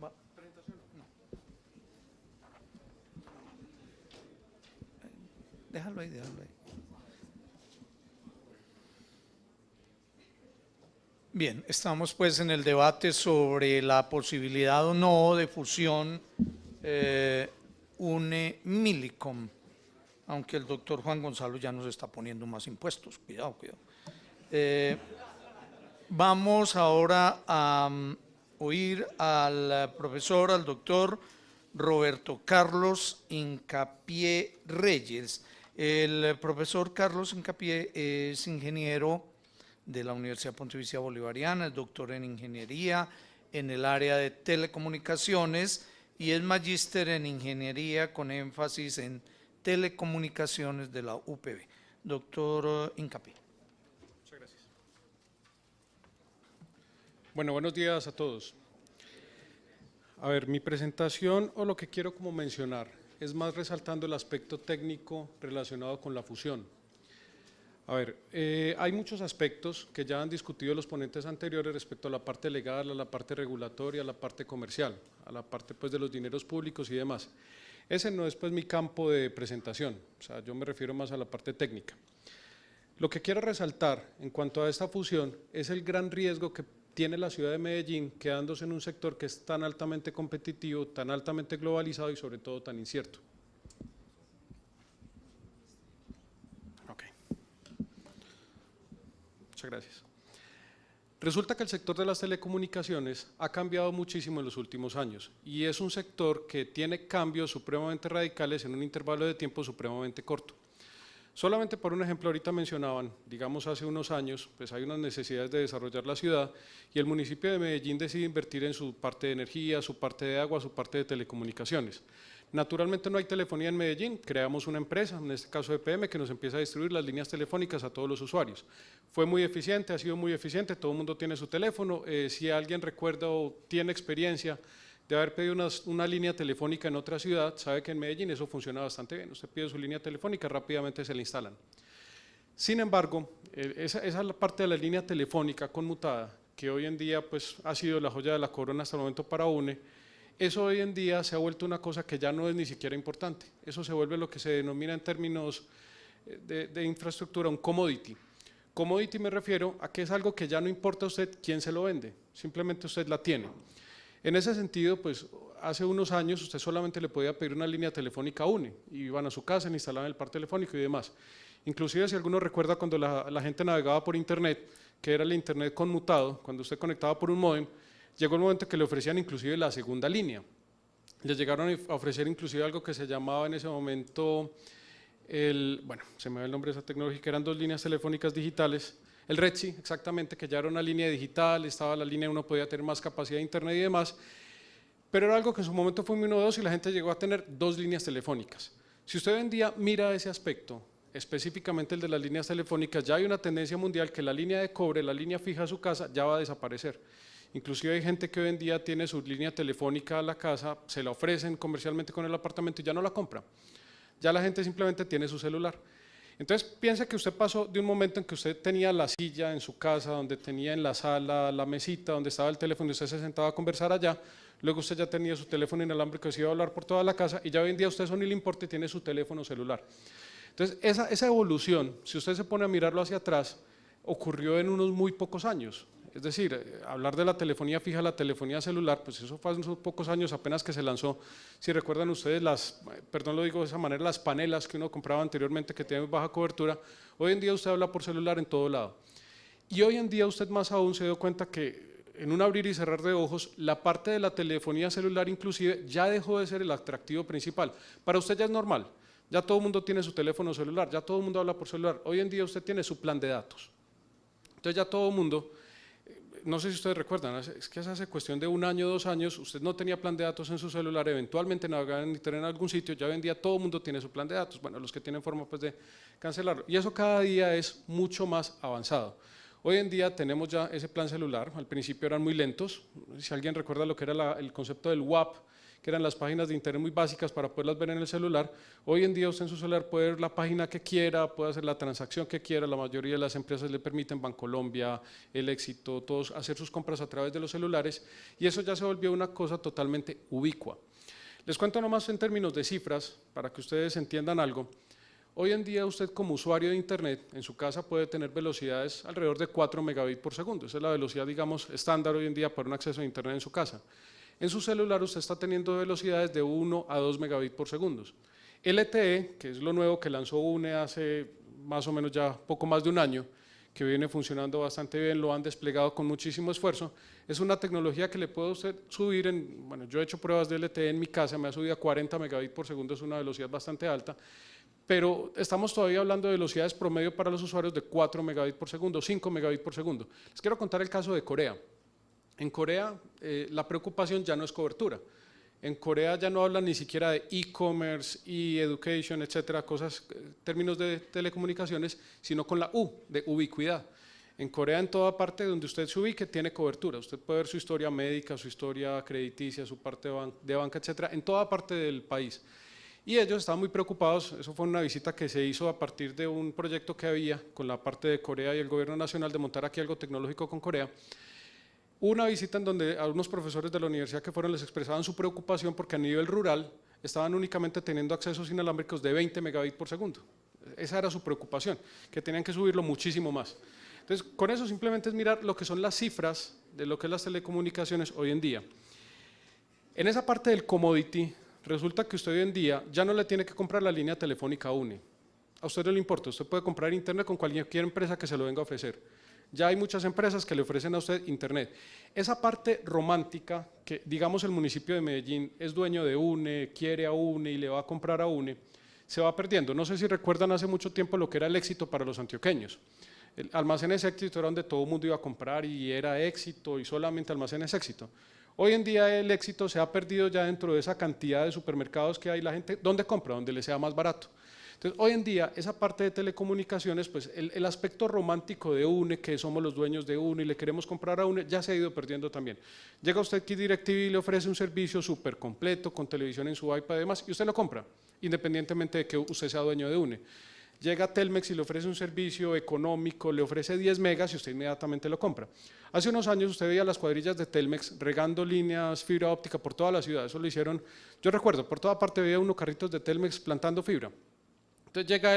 va. No. Déjalo ahí, déjalo ahí. Bien, estamos pues en el debate sobre la posibilidad o no de fusión UNE-Millicom, aunque el doctor Juan Gonzalo ya nos está poniendo más impuestos, cuidado, cuidado. Vamos ahora a oír al profesor, al doctor Roberto Carlos Hincapié Reyes. El profesor Carlos Hincapié es ingeniero de la Universidad Pontificia Bolivariana, es doctor en ingeniería en el área de telecomunicaciones y es magíster en ingeniería con énfasis en telecomunicaciones de la UPB. Doctor Hincapié. Muchas gracias. Bueno, buenos días a todos. A ver, mi presentación o lo que quiero como mencionar es más resaltando el aspecto técnico relacionado con la fusión. A ver, hay muchos aspectos que ya han discutido los ponentes anteriores respecto a la parte legal, a la parte regulatoria, a la parte comercial, a la parte pues de los dineros públicos y demás. Ese no es pues mi campo de presentación, o sea, yo me refiero más a la parte técnica. Lo que quiero resaltar en cuanto a esta fusión es el gran riesgo que tiene la ciudad de Medellín quedándose en un sector que es tan altamente competitivo, tan altamente globalizado y sobre todo tan incierto. Ok. Muchas gracias. Resulta que el sector de las telecomunicaciones ha cambiado muchísimo en los últimos años y es un sector que tiene cambios supremamente radicales en un intervalo de tiempo supremamente corto. Solamente por un ejemplo, ahorita mencionaban, digamos hace unos años, pues hay unas necesidades de desarrollar la ciudad y el municipio de Medellín decide invertir en su parte de energía, su parte de agua, su parte de telecomunicaciones. Naturalmente no hay telefonía en Medellín, creamos una empresa, en este caso EPM, que nos empieza a distribuir las líneas telefónicas a todos los usuarios. Fue muy eficiente, ha sido muy eficiente, todo el mundo tiene su teléfono, si alguien recuerda o tiene experiencia de haber pedido una línea telefónica en otra ciudad, sabe que en Medellín eso funciona bastante bien, usted pide su línea telefónica, rápidamente se la instalan. Sin embargo, esa es la parte de la línea telefónica conmutada, que hoy en día pues, ha sido la joya de la corona hasta el momento para UNE, eso hoy en día se ha vuelto una cosa que ya no es ni siquiera importante, eso se vuelve lo que se denomina en términos de infraestructura un commodity. Commodity me refiero a que es algo que ya no importa a usted quién se lo vende, simplemente usted la tiene. En ese sentido, pues hace unos años usted solamente le podía pedir una línea telefónica a UNE, y iban a su casa, le instalaban el par telefónico y demás. Inclusive si alguno recuerda cuando la gente navegaba por internet, que era el internet conmutado, cuando usted conectaba por un módem, llegó el momento que le ofrecían inclusive la segunda línea. Les llegaron a ofrecer inclusive algo que se llamaba en ese momento, bueno, se me va el nombre de esa tecnología, que eran 2 líneas telefónicas digitales, el REDSI, exactamente, que ya era una línea digital, estaba la línea, uno podía tener más capacidad de internet y demás, pero era algo que en su momento fue muy novedoso y la gente llegó a tener 2 líneas telefónicas. Si usted hoy en día mira ese aspecto, específicamente el de las líneas telefónicas, ya hay una tendencia mundial que la línea de cobre, la línea fija a su casa, ya va a desaparecer. Inclusive hay gente que hoy en día tiene su línea telefónica a la casa, se la ofrecen comercialmente con el apartamento y ya no la compra. Ya la gente simplemente tiene su celular. Entonces piensa que usted pasó de un momento en que usted tenía la silla en su casa, donde tenía en la sala la mesita, donde estaba el teléfono y usted se sentaba a conversar allá, luego usted ya tenía su teléfono inalámbrico y se iba a hablar por toda la casa y ya hoy en día usted eso ni le importa y tiene su teléfono celular. Entonces esa evolución, si usted se pone a mirarlo hacia atrás, ocurrió en unos muy pocos años. Es decir, hablar de la telefonía fija, la telefonía celular, pues eso fue hace unos pocos años apenas que se lanzó. Si recuerdan ustedes perdón lo digo de esa manera, las panelas que uno compraba anteriormente que tienen baja cobertura, hoy en día usted habla por celular en todo lado. Y hoy en día usted más aún se dio cuenta que en un abrir y cerrar de ojos, la parte de la telefonía celular inclusive ya dejó de ser el atractivo principal. Para usted ya es normal, ya todo el mundo tiene su teléfono celular, ya todo el mundo habla por celular. Hoy en día usted tiene su plan de datos. Entonces ya todo el mundo, no sé si ustedes recuerdan, es que hace cuestión de 1 año, 2 años, usted no tenía plan de datos en su celular, eventualmente navegaba en internet en algún sitio, ya hoy en día todo el mundo tiene su plan de datos, bueno, los que tienen forma pues de cancelarlo, y eso cada día es mucho más avanzado. Hoy en día tenemos ya ese plan celular, al principio eran muy lentos, si alguien recuerda lo que era el concepto del WAP, que eran las páginas de internet muy básicas para poderlas ver en el celular, hoy en día usted en su celular puede ver la página que quiera, puede hacer la transacción que quiera, la mayoría de las empresas le permiten, Bancolombia, El Éxito, todos hacer sus compras a través de los celulares y eso ya se volvió una cosa totalmente ubicua. Les cuento nomás en términos de cifras para que ustedes entiendan algo. Hoy en día usted como usuario de internet en su casa puede tener velocidades alrededor de 4 megabits por segundo, esa es la velocidad digamos estándar hoy en día para un acceso a internet en su casa. En su celular usted está teniendo velocidades de 1 a 2 megabits por segundo. LTE, que es lo nuevo que lanzó UNE hace más o menos ya poco más de 1 año, que viene funcionando bastante bien, lo han desplegado con muchísimo esfuerzo, es una tecnología que le puede usted subir bueno, yo he hecho pruebas de LTE en mi casa, me ha subido a 40 megabits por segundo, es una velocidad bastante alta, pero estamos todavía hablando de velocidades promedio para los usuarios de 4 megabits por segundo, 5 megabits por segundo. Les quiero contar el caso de Corea. En Corea la preocupación ya no es cobertura. En Corea ya no hablan ni siquiera de e-commerce, e-education, etcétera, cosas, términos de telecomunicaciones, sino con la U, de ubicuidad. En Corea, en toda parte donde usted se ubique, tiene cobertura. Usted puede ver su historia médica, su historia crediticia, su parte de banca, etcétera, en toda parte del país. Y ellos estaban muy preocupados. Eso fue una visita que se hizo a partir de un proyecto que había con la parte de Corea y el gobierno nacional de montar aquí algo tecnológico con Corea. Una visita en donde algunos profesores de la universidad que fueron les expresaban su preocupación porque a nivel rural estaban únicamente teniendo accesos inalámbricos de 20 megabits por segundo. Esa era su preocupación, que tenían que subirlo muchísimo más. Entonces, con eso simplemente es mirar lo que son las cifras de lo que es las telecomunicaciones hoy en día. En esa parte del commodity, resulta que usted hoy en día ya no le tiene que comprar la línea telefónica a UNE. A usted no le importa, usted puede comprar internet con cualquier empresa que se lo venga a ofrecer. Ya hay muchas empresas que le ofrecen a usted internet. Esa parte romántica, que digamos el municipio de Medellín es dueño de UNE, quiere a UNE y le va a comprar a UNE, se va perdiendo. No sé si recuerdan hace mucho tiempo lo que era el éxito para los antioqueños. El Almacenes Éxito era donde todo el mundo iba a comprar y era éxito y solamente Almacenes Éxito. Hoy en día el éxito se ha perdido ya dentro de esa cantidad de supermercados que hay. La gente, ¿dónde compra? Donde le sea más barato. Entonces, hoy en día, esa parte de telecomunicaciones, pues el aspecto romántico de UNE, que somos los dueños de UNE y le queremos comprar a UNE, ya se ha ido perdiendo también. Llega usted aquí DirecTV y le ofrece un servicio súper completo, con televisión en su iPad y demás, y usted lo compra, independientemente de que usted sea dueño de UNE. Llega Telmex y le ofrece un servicio económico, le ofrece 10 megas y usted inmediatamente lo compra. Hace unos años usted veía las cuadrillas de Telmex regando líneas fibra óptica por toda la ciudad, eso lo hicieron, yo recuerdo, por toda parte veía unos carritos de Telmex plantando fibra. Entonces llega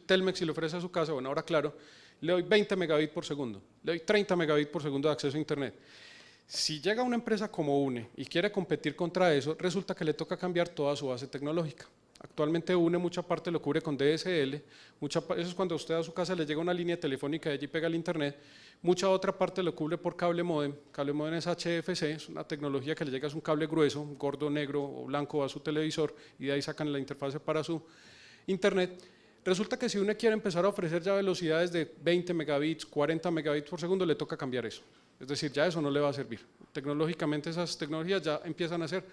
Telmex y le ofrece a su casa, bueno, ahora claro, le doy 20 megabits por segundo, le doy 30 megabits por segundo de acceso a internet. Si llega una empresa como UNE y quiere competir contra eso, resulta que le toca cambiar toda su base tecnológica. Actualmente UNE mucha parte lo cubre con DSL, eso es cuando a usted a su casa le llega una línea telefónica y allí pega el internet, mucha otra parte lo cubre por cable modem es HFC, es una tecnología que le llega, es un cable grueso, un gordo negro o blanco a su televisor y de ahí sacan la interfase para su internet. Resulta que si uno quiere empezar a ofrecer ya velocidades de 20 megabits, 40 megabits por segundo, le toca cambiar eso. Es decir, ya eso no le va a servir. Tecnológicamente esas tecnologías ya empiezan a ser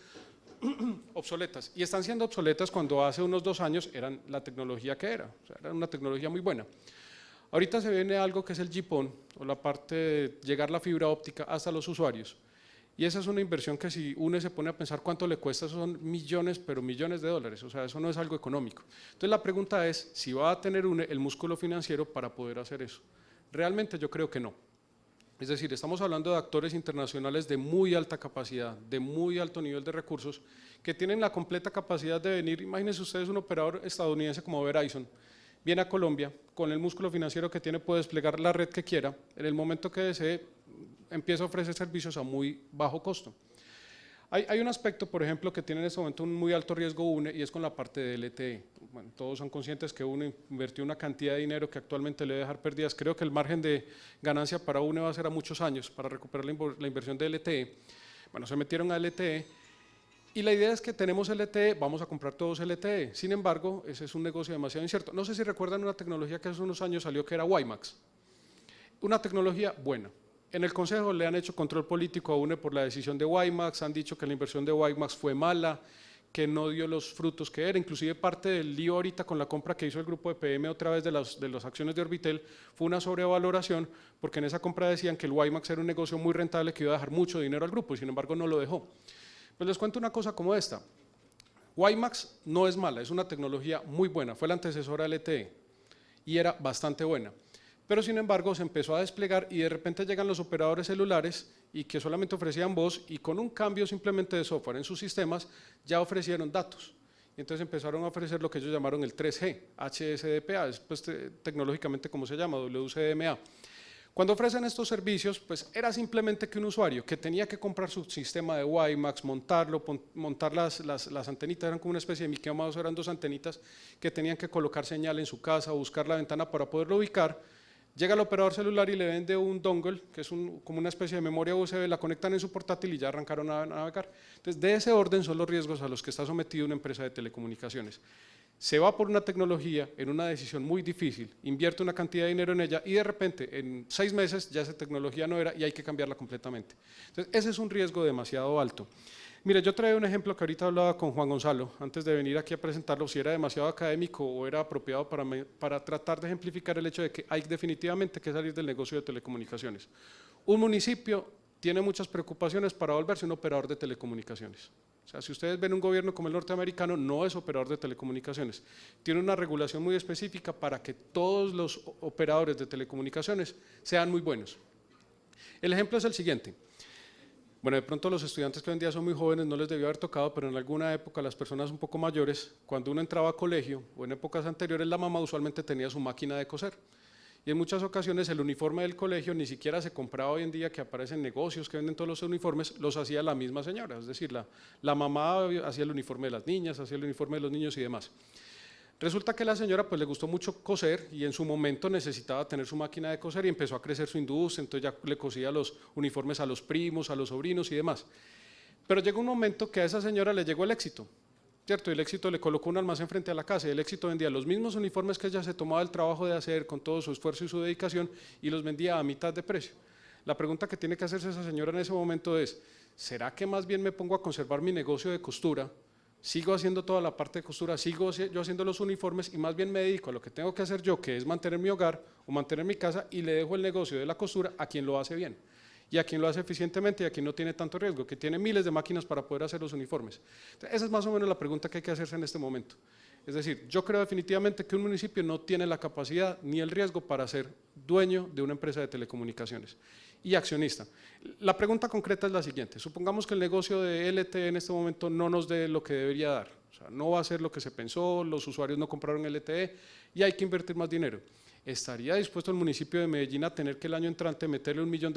obsoletas y están siendo obsoletas cuando hace unos 2 años eran la tecnología que era, o sea, era una tecnología muy buena. Ahorita se viene algo que es el GPON o la parte de llegar la fibra óptica hasta los usuarios. Y esa es una inversión que si uno se pone a pensar cuánto le cuesta, son millones, pero millones de dólares, o sea, eso no es algo económico. Entonces la pregunta es si va a tener el músculo financiero para poder hacer eso. Realmente yo creo que no. Es decir, estamos hablando de actores internacionales de muy alta capacidad, de muy alto nivel de recursos, que tienen la completa capacidad de venir. Imagínense ustedes un operador estadounidense como Verizon, viene a Colombia, con el músculo financiero que tiene puede desplegar la red que quiera, en el momento que desee empieza a ofrecer servicios a muy bajo costo. Hay un aspecto, por ejemplo, que tiene en este momento un muy alto riesgo UNE y es con la parte de LTE. Bueno, todos son conscientes que UNE invirtió una cantidad de dinero que actualmente le debe dejar pérdidas. Creo que el margen de ganancia para UNE va a ser a muchos años para recuperar la inversión de LTE. Bueno, se metieron a LTE y la idea es que tenemos LTE, vamos a comprar todos LTE. Sin embargo, ese es un negocio demasiado incierto. No sé si recuerdan una tecnología que hace unos años salió que era WiMAX. Una tecnología buena. En el Consejo le han hecho control político a UNE por la decisión de WiMAX, han dicho que la inversión de WiMAX fue mala, que no dio los frutos que era, inclusive parte del lío ahorita con la compra que hizo el grupo de PM otra vez de las acciones de Orbitel fue una sobrevaloración, porque en esa compra decían que el WiMAX era un negocio muy rentable que iba a dejar mucho dinero al grupo y sin embargo no lo dejó. Pues les cuento una cosa como esta, WiMAX no es mala, es una tecnología muy buena, fue la antecesora del LTE y era bastante buena. Pero sin embargo se empezó a desplegar y de repente llegan los operadores celulares y que solamente ofrecían voz y con un cambio simplemente de software en sus sistemas ya ofrecieron datos. Y entonces empezaron a ofrecer lo que ellos llamaron el 3G, HSDPA, es pues, tecnológicamente como se llama, WCDMA. Cuando ofrecen estos servicios, pues era simplemente que un usuario que tenía que comprar su sistema de WiMAX, montarlo, montar las antenitas, eran como una especie de Mickey Mouse, eran 2 antenitas que tenían que colocar señal en su casa o buscar la ventana para poderlo ubicar. Llega el operador celular y le vende un dongle, que es como una especie de memoria USB, la conectan en su portátil y ya arrancaron a navegar. Entonces, de ese orden son los riesgos a los que está sometida una empresa de telecomunicaciones. Se va por una tecnología en una decisión muy difícil, invierte una cantidad de dinero en ella y de repente en 6 meses ya esa tecnología no era y hay que cambiarla completamente. Entonces, ese es un riesgo demasiado alto. Mire, yo traía un ejemplo que ahorita hablaba con Juan Gonzalo, antes de venir aquí a presentarlo, si era demasiado académico o era apropiado para tratar de ejemplificar el hecho de que hay definitivamente que salir del negocio de telecomunicaciones. Un municipio tiene muchas preocupaciones para volverse un operador de telecomunicaciones. O sea, si ustedes ven un gobierno como el norteamericano, no es operador de telecomunicaciones. Tiene una regulación muy específica para que todos los operadores de telecomunicaciones sean muy buenos. El ejemplo es el siguiente. Bueno, de pronto los estudiantes que hoy en día son muy jóvenes no les debió haber tocado, pero en alguna época las personas un poco mayores, cuando uno entraba a colegio o en épocas anteriores, la mamá usualmente tenía su máquina de coser. Y en muchas ocasiones el uniforme del colegio ni siquiera se compraba hoy en día, que aparecen negocios que venden todos los uniformes, los hacía la misma señora, es decir, la mamá hacía el uniforme de las niñas, hacía el uniforme de los niños y demás. Resulta que a la señora pues le gustó mucho coser y en su momento necesitaba tener su máquina de coser y empezó a crecer su industria, entonces ya le cosía los uniformes a los primos, a los sobrinos y demás. Pero llegó un momento que a esa señora le llegó el éxito, ¿cierto? Y el éxito le colocó un almacén frente a la casa y el éxito vendía los mismos uniformes que ella se tomaba el trabajo de hacer con todo su esfuerzo y su dedicación y los vendía a mitad de precio. La pregunta que tiene que hacerse esa señora en ese momento es, ¿será que más bien me pongo a conservar mi negocio de costura? Sigo haciendo toda la parte de costura, sigo yo haciendo los uniformes y más bien me dedico a lo que tengo que hacer yo, que es mantener mi hogar o mantener mi casa y le dejo el negocio de la costura a quien lo hace bien y a quien lo hace eficientemente y a quien no tiene tanto riesgo, que tiene miles de máquinas para poder hacer los uniformes. Entonces, esa es más o menos la pregunta que hay que hacerse en este momento. Es decir, yo creo definitivamente que un municipio no tiene la capacidad ni el riesgo para ser dueño de una empresa de telecomunicaciones y accionista. La pregunta concreta es la siguiente, supongamos que el negocio de LTE en este momento no nos dé lo que debería dar, o sea, no va a ser lo que se pensó, los usuarios no compraron LTE y hay que invertir más dinero. ¿Estaría dispuesto el municipio de Medellín a tener que el año entrante meterle un billón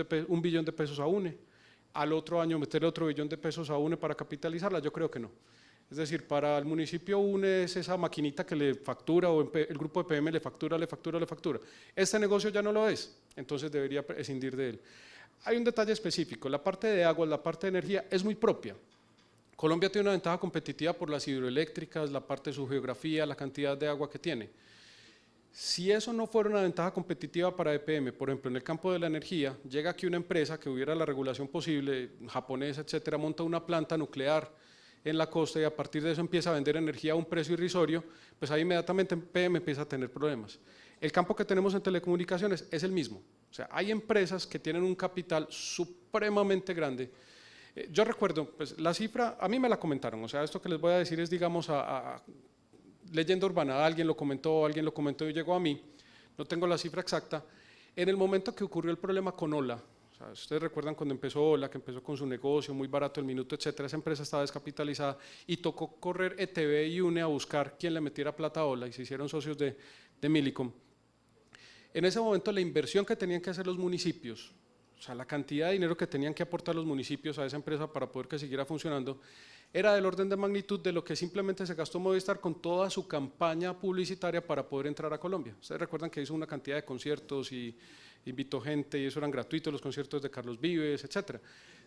de pesos a UNE, al otro año meterle otro billón de pesos a UNE para capitalizarla? Yo creo que no. Es decir, para el municipio UNE es esa maquinita que le factura o el grupo de PM le factura. Este negocio ya no lo es, entonces debería prescindir de él. Hay un detalle específico, la parte de agua, la parte de energía es muy propia. Colombia tiene una ventaja competitiva por las hidroeléctricas, la parte de su geografía, la cantidad de agua que tiene. Si eso no fuera una ventaja competitiva para EPM, por ejemplo, en el campo de la energía, llega aquí una empresa que hubiera la regulación posible, japonesa, etcétera, monta una planta nuclear en la costa y a partir de eso empieza a vender energía a un precio irrisorio, pues ahí inmediatamente PM empieza a tener problemas. El campo que tenemos en telecomunicaciones es el mismo, o sea, hay empresas que tienen un capital supremamente grande. Yo recuerdo, pues la cifra, a mí me la comentaron, o sea, esto que les voy a decir es, digamos, leyenda urbana, alguien lo comentó y llegó a mí, no tengo la cifra exacta, en el momento que ocurrió el problema con Ola. O sea, ustedes recuerdan cuando empezó Ola, que empezó con su negocio, muy barato el minuto, etcétera, esa empresa estaba descapitalizada y tocó correr ETV y UNE a buscar quién le metiera plata a Ola y se hicieron socios de Millicom. En ese momento la inversión que tenían que hacer los municipios, o sea, la cantidad de dinero que tenían que aportar los municipios a esa empresa para poder que siguiera funcionando, era del orden de magnitud de lo que simplemente se gastó Movistar con toda su campaña publicitaria para poder entrar a Colombia. Ustedes recuerdan que hizo una cantidad de conciertos y invitó gente y eso eran gratuitos, los conciertos de Carlos Vives, etcétera.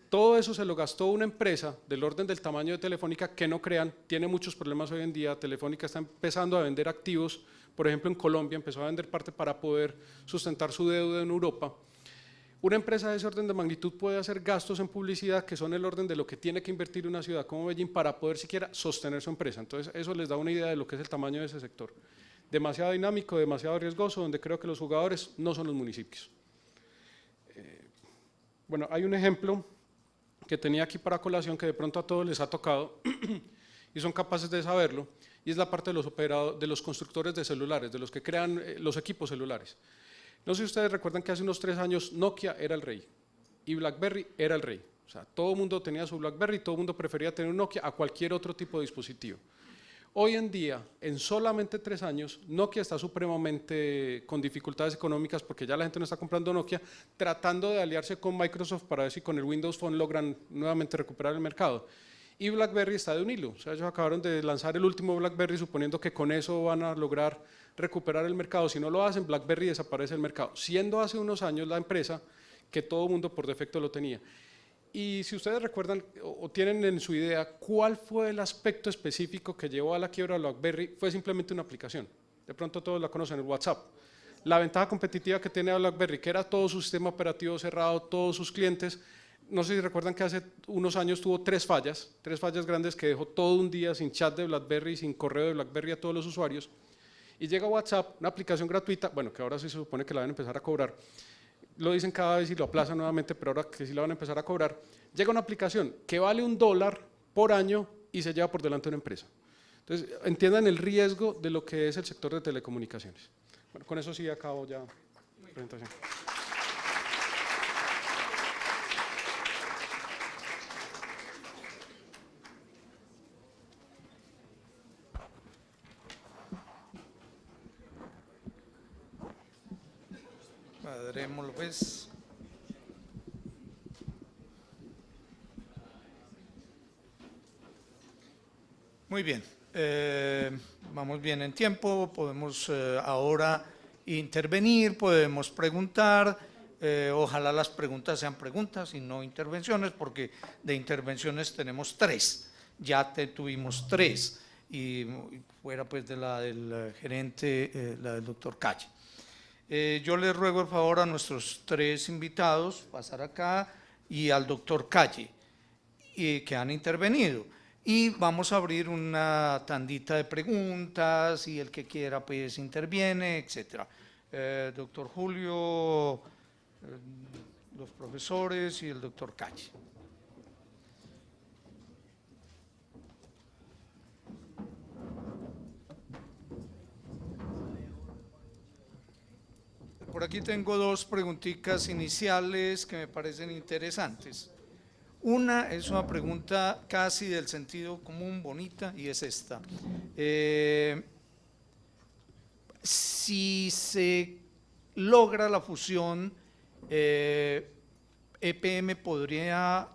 Todo eso se lo gastó una empresa del orden del tamaño de Telefónica, que no crean, tiene muchos problemas hoy en día. Telefónica está empezando a vender activos, por ejemplo en Colombia empezó a vender parte para poder sustentar su deuda en Europa. Una empresa de ese orden de magnitud puede hacer gastos en publicidad que son el orden de lo que tiene que invertir una ciudad como Medellín para poder siquiera sostener su empresa. Entonces eso les da una idea de lo que es el tamaño de ese sector. Demasiado dinámico, demasiado riesgoso, donde creo que los jugadores no son los municipios. Bueno, hay un ejemplo que tenía aquí para colación que de pronto a todos les ha tocado y son capaces de saberlo, y es la parte de los constructores de celulares, de los que crean los equipos celulares. No sé si ustedes recuerdan que hace unos 3 años Nokia era el rey y BlackBerry era el rey. O sea, todo el mundo tenía su BlackBerry, todo el mundo prefería tener un Nokia a cualquier otro tipo de dispositivo. Hoy en día, en solamente 3 años, Nokia está supremamente con dificultades económicas porque ya la gente no está comprando Nokia, tratando de aliarse con Microsoft para ver si con el Windows Phone logran nuevamente recuperar el mercado. Y BlackBerry está de un hilo, o sea, ellos acabaron de lanzar el último BlackBerry suponiendo que con eso van a lograr recuperar el mercado. Si no lo hacen, BlackBerry desaparece del mercado, siendo hace unos años la empresa que todo el mundo por defecto lo tenía. Y si ustedes recuerdan o tienen en su idea cuál fue el aspecto específico que llevó a la quiebra de BlackBerry, fue simplemente una aplicación. De pronto todos la conocen, el WhatsApp. La ventaja competitiva que tiene BlackBerry, que era todo su sistema operativo cerrado, todos sus clientes, no sé si recuerdan que hace unos años tuvo tres fallas grandes que dejó todo un día sin chat de BlackBerry, sin correo de BlackBerry a todos los usuarios. Y llega WhatsApp, una aplicación gratuita, bueno, que ahora sí se supone que la van a empezar a cobrar. Lo dicen cada vez y lo aplazan nuevamente, pero ahora que sí la van a empezar a cobrar. Llega una aplicación que vale $1 por año y se lleva por delante una empresa. Entonces, entiendan el riesgo de lo que es el sector de telecomunicaciones. Bueno, con eso sí acabo ya la presentación. Cuadrémoslo pues. Muy bien, vamos bien en tiempo, podemos ahora intervenir, podemos preguntar, ojalá las preguntas sean preguntas y no intervenciones, porque de intervenciones tenemos 3, ya tuvimos 3, y fuera pues de la del gerente, la del doctor Calle. Yo les ruego el favor a nuestros 3 invitados pasar acá y al doctor Calle, que han intervenido. Y vamos a abrir una tandita de preguntas y el que quiera pues interviene, etc. Doctor Julio, los profesores y el doctor Calle. Por aquí tengo 2 preguntitas iniciales que me parecen interesantes. Una es una pregunta casi del sentido común, bonita, y es esta. Si se logra la fusión, EPM podría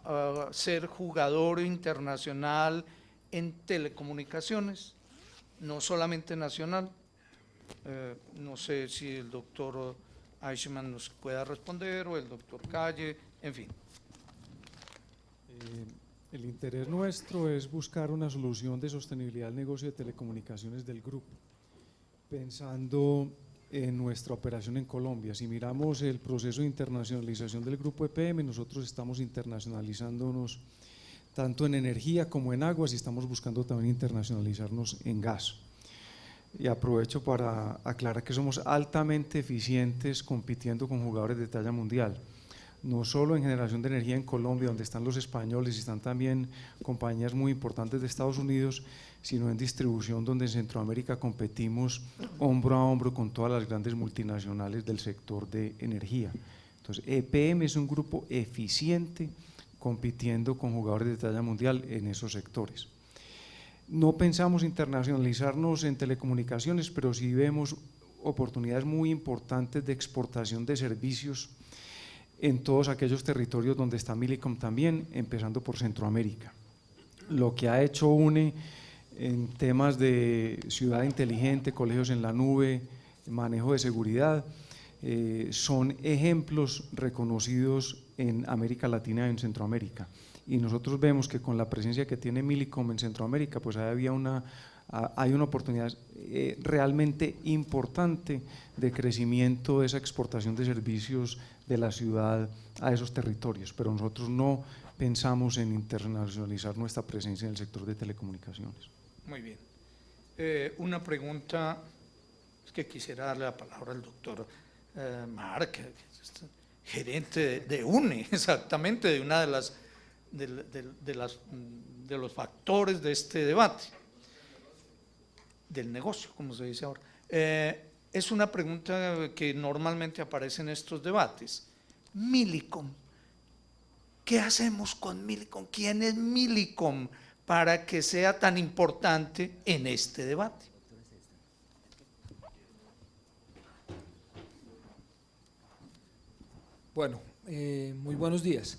ser jugador internacional en telecomunicaciones, no solamente nacional. No sé si el doctor Eichmann nos pueda responder o el doctor Calle, en fin. El interés nuestro es buscar una solución de sostenibilidad al negocio de telecomunicaciones del grupo, pensando en nuestra operación en Colombia. Si miramos el proceso de internacionalización del grupo EPM, nosotros estamos internacionalizándonos tanto en energía como en aguas y estamos buscando también internacionalizarnos en gas. Y aprovecho para aclarar que somos altamente eficientes compitiendo con jugadores de talla mundial, no solo en generación de energía en Colombia, donde están los españoles y están también compañías muy importantes de Estados Unidos, sino en distribución, donde en Centroamérica competimos hombro a hombro con todas las grandes multinacionales del sector de energía. Entonces, EPM es un grupo eficiente compitiendo con jugadores de talla mundial en esos sectores. No pensamos internacionalizarnos en telecomunicaciones, pero sí vemos oportunidades muy importantes de exportación de servicios en todos aquellos territorios donde está Millicom también, empezando por Centroamérica. Lo que ha hecho UNE en temas de ciudad inteligente, colegios en la nube, manejo de seguridad, son ejemplos reconocidos en América Latina y en Centroamérica. Y nosotros vemos que con la presencia que tiene Millicom en Centroamérica, pues hay una oportunidad realmente importante de crecimiento de esa exportación de servicios de la ciudad a esos territorios, pero nosotros no pensamos en internacionalizar nuestra presencia en el sector de telecomunicaciones. Muy bien. Una pregunta, es que quisiera darle la palabra al doctor Marc, gerente de UNE, exactamente, de una de los factores de este debate, del negocio, como se dice ahora. Es una pregunta que normalmente aparece en estos debates. Millicom, ¿qué hacemos con Millicom? ¿Quién es Millicom para que sea tan importante en este debate? Bueno, muy buenos días.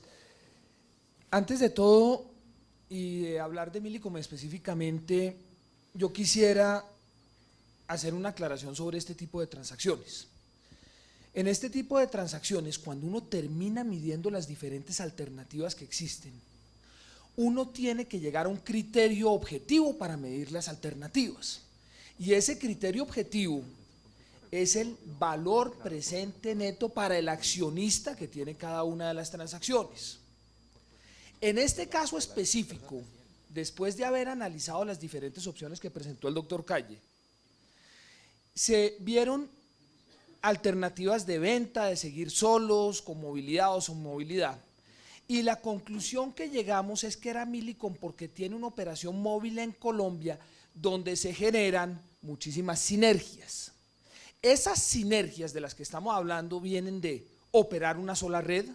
Antes de todo, y de hablar de Millicom específicamente, yo quisiera hacer una aclaración sobre este tipo de transacciones. En este tipo de transacciones, cuando uno termina midiendo las diferentes alternativas que existen, uno tiene que llegar a un criterio objetivo para medir las alternativas. Y ese criterio objetivo es el valor presente neto para el accionista que tiene cada una de las transacciones. En este caso específico, después de haber analizado las diferentes opciones que presentó el doctor Calle, se vieron alternativas de venta, de seguir solos, con movilidad o sin movilidad. Y la conclusión que llegamos es que era Millicom porque tiene una operación móvil en Colombia donde se generan muchísimas sinergias. Esas sinergias de las que estamos hablando vienen de operar una sola red,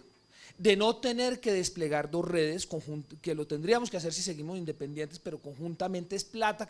de no tener que desplegar dos redes, que lo tendríamos que hacer si seguimos independientes, pero conjuntamente es plata